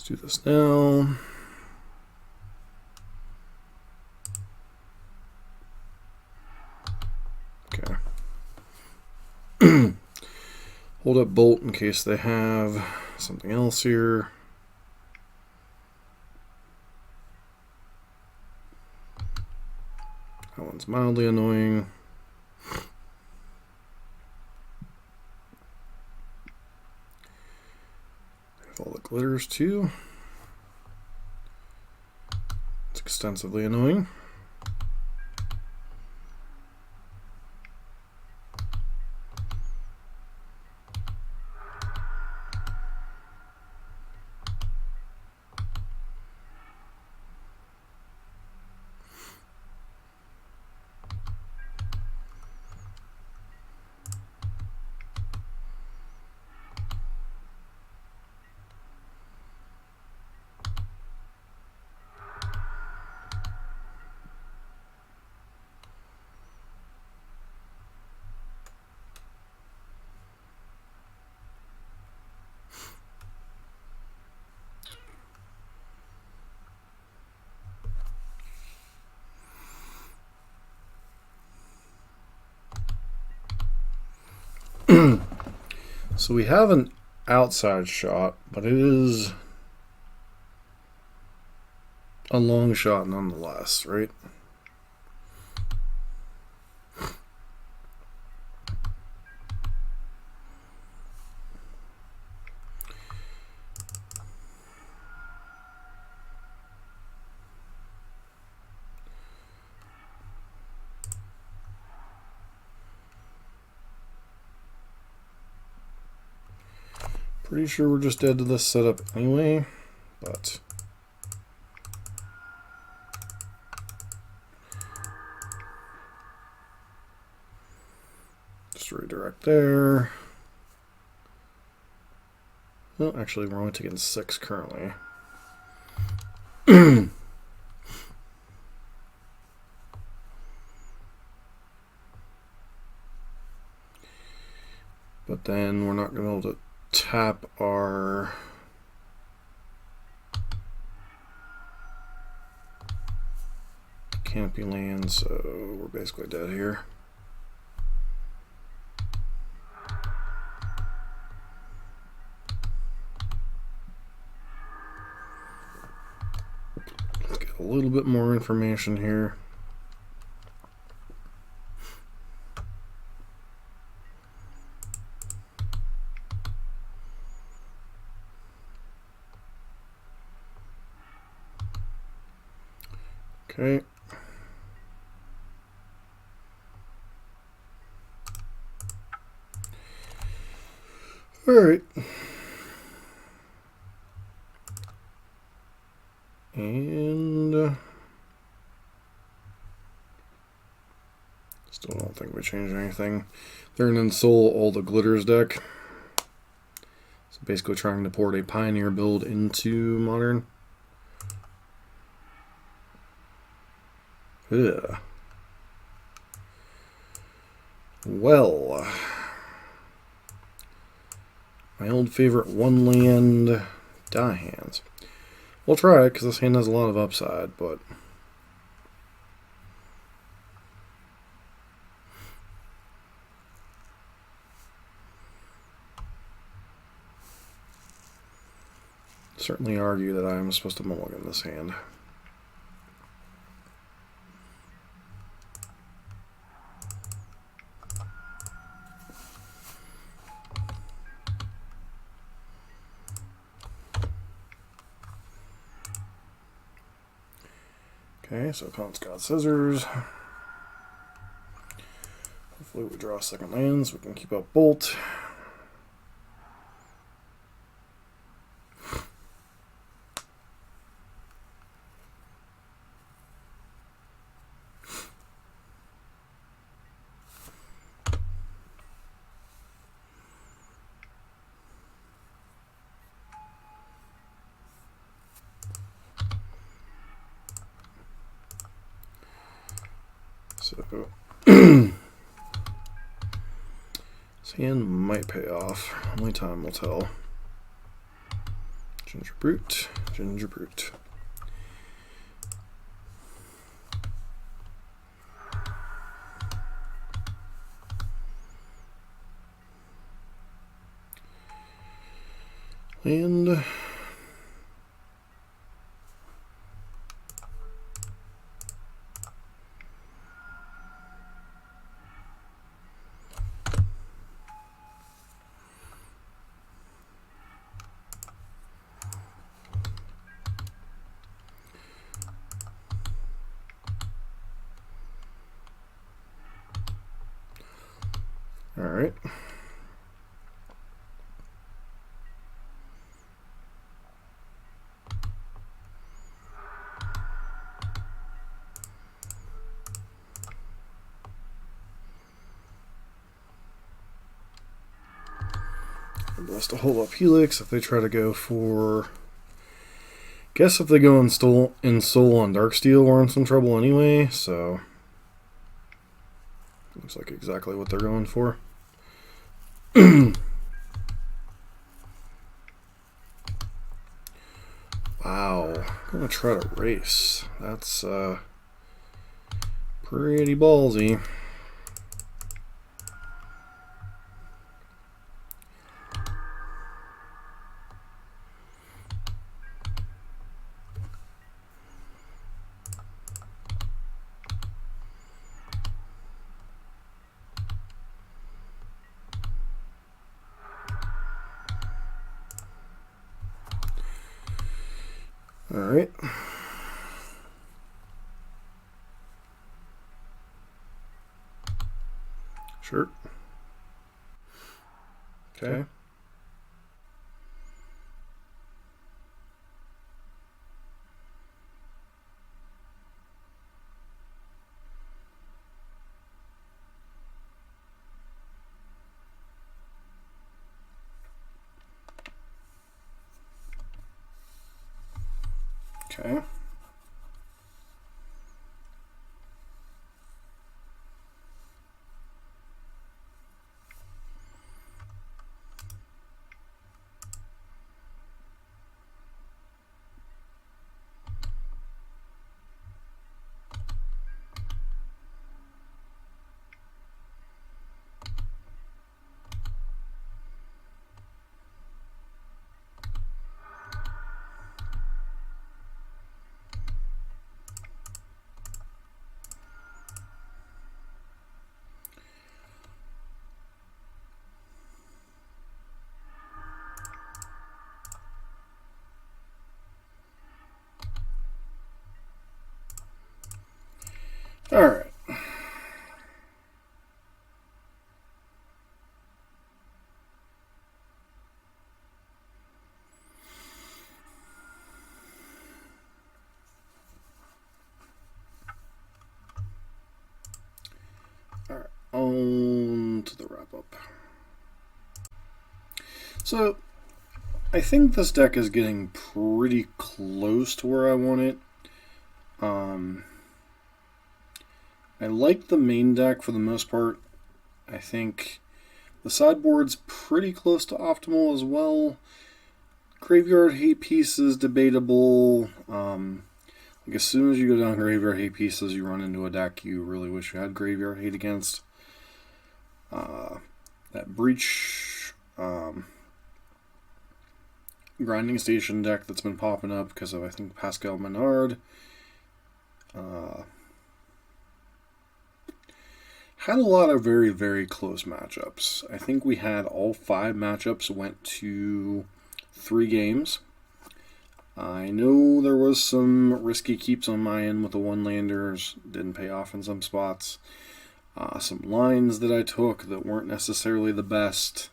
A: do this now. Okay. Hold up Bolt in case they have something else here. That one's mildly annoying. Have all the glitters too. It's extensively annoying. So we have an outside shot, but it is a long shot nonetheless, right? Pretty sure we're just dead to this setup anyway, but just redirect there. Well, actually, we're only taking 6 currently. But then we're not going to be able to tap our canopy land, so we're basically dead here. Let's get a little bit more information here. Okay. All right. And still don't think we changed anything. They're an Ensoul all the glitters deck. So basically trying to port a Pioneer build into Modern. Ugh. Well, my old favorite one land die hands. We'll try it because this hand has a lot of upside, but certainly argue that I am supposed to mulligan this hand. Okay, so opponent's got scissors. Hopefully we draw a second land so we can keep up Bolt. So this hand might pay off. Only time will tell. Ginger Brute, Ginger Brute. And all right. Blast a whole up Helix if they try to go for. Guess if they go Ensoul on Darksteel, we're in some trouble anyway, so. Looks like exactly what they're going for. Wow. I'm gonna try to race. That's pretty ballsy. All right. Sure. Okay. Okay. All right. All right. On to the wrap up. So, I think this deck is getting pretty close to where I want it. I like the main deck for the most part. I think the sideboard's pretty close to optimal as well. Graveyard Hate Pieces, debatable. Like as soon as you go down Graveyard Hate Pieces, you run into a deck you really wish you had Graveyard Hate against. That Breach Grinding Station deck that's been popping up because of, I think, Pascal Menard. Had a lot of very, very close matchups. I think we had all 5 matchups went to 3 games. I know there was some risky keeps on my end with the one-landers. Didn't pay off in some spots. Some lines that I took that weren't necessarily the best.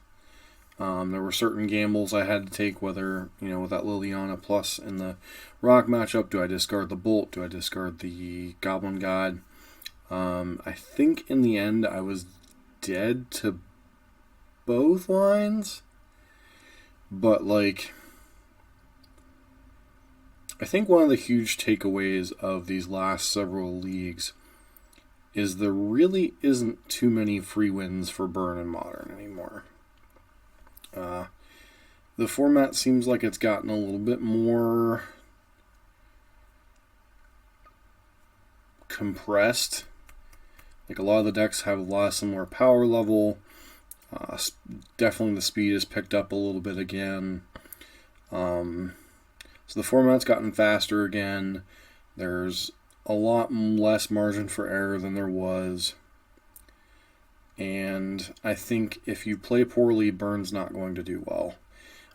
A: There were certain gambles I had to take, whether, with that Liliana plus in the Rock matchup, do I discard the Bolt? Do I discard the Goblin God? I think in the end I was dead to both lines. But, I think one of the huge takeaways of these last several leagues is there really isn't too many free wins for Burn and Modern anymore. The format seems like it's gotten a little bit more compressed. Like, a lot of the decks have a lot of similar power level. Definitely the speed has picked up a little bit again. So the format's gotten faster again. There's a lot less margin for error than there was. And I think if you play poorly, Burn's not going to do well.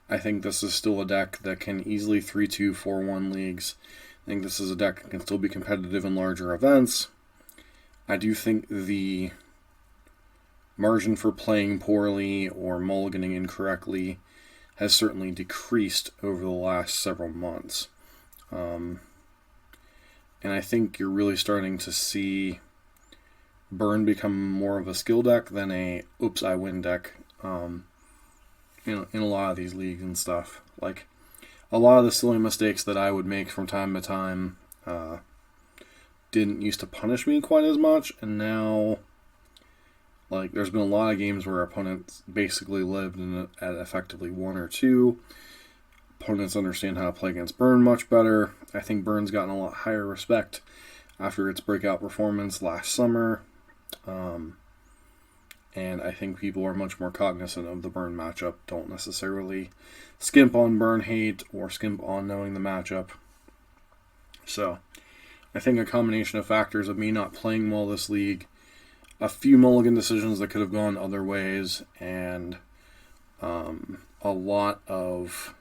A: I think this is still a deck that can easily 3-2, 4-1 leagues. I think this is a deck that can still be competitive in larger events. I do think the margin for playing poorly or mulliganing incorrectly has certainly decreased over the last several months. And I think you're really starting to see Burn become more of a skill deck than a oops, I win deck in a lot of these leagues and stuff. Like, a lot of the silly mistakes that I would make from time to time didn't used to punish me quite as much, and now, like, there's been a lot of games where opponents basically lived at effectively 1 or 2. Opponents understand how to play against Burn much better. I think Burn's gotten a lot higher respect after its breakout performance last summer. And I think people are much more cognizant of the Burn matchup, don't necessarily skimp on Burn hate or skimp on knowing the matchup. So I think a combination of factors of me not playing well this league, a few mulligan decisions that could have gone other ways, and a lot of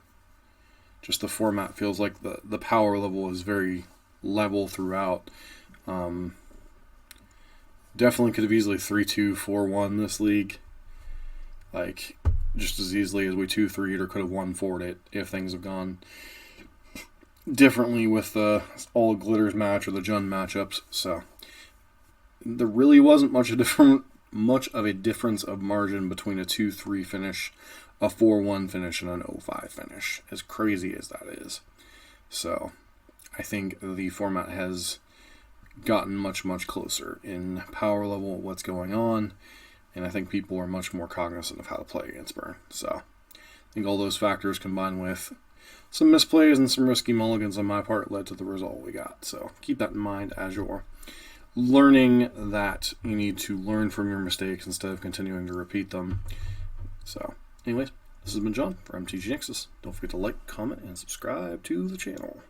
A: just the format feels like the power level is very level throughout. Definitely could have easily 3-2, 4-1 this league. Like, just as easily as we 2-3'd or could have 1-4'd it if things have gone differently with the all glitters match or the Jund matchups. So there really wasn't much of a difference of margin between a 2-3 finish, a 4-1 finish, and an 0-5 finish, as crazy as that is. So I think the format has gotten much, much closer in power level, what's going on, and I think people are much more cognizant of how to play against Burn. So I think all those factors combined with some misplays and some risky mulligans on my part led to the result we got. So keep that in mind as you're learning that you need to learn from your mistakes instead of continuing to repeat them. So anyways, this has been John for MTG Nexus. Don't forget to like, comment, and subscribe to the channel.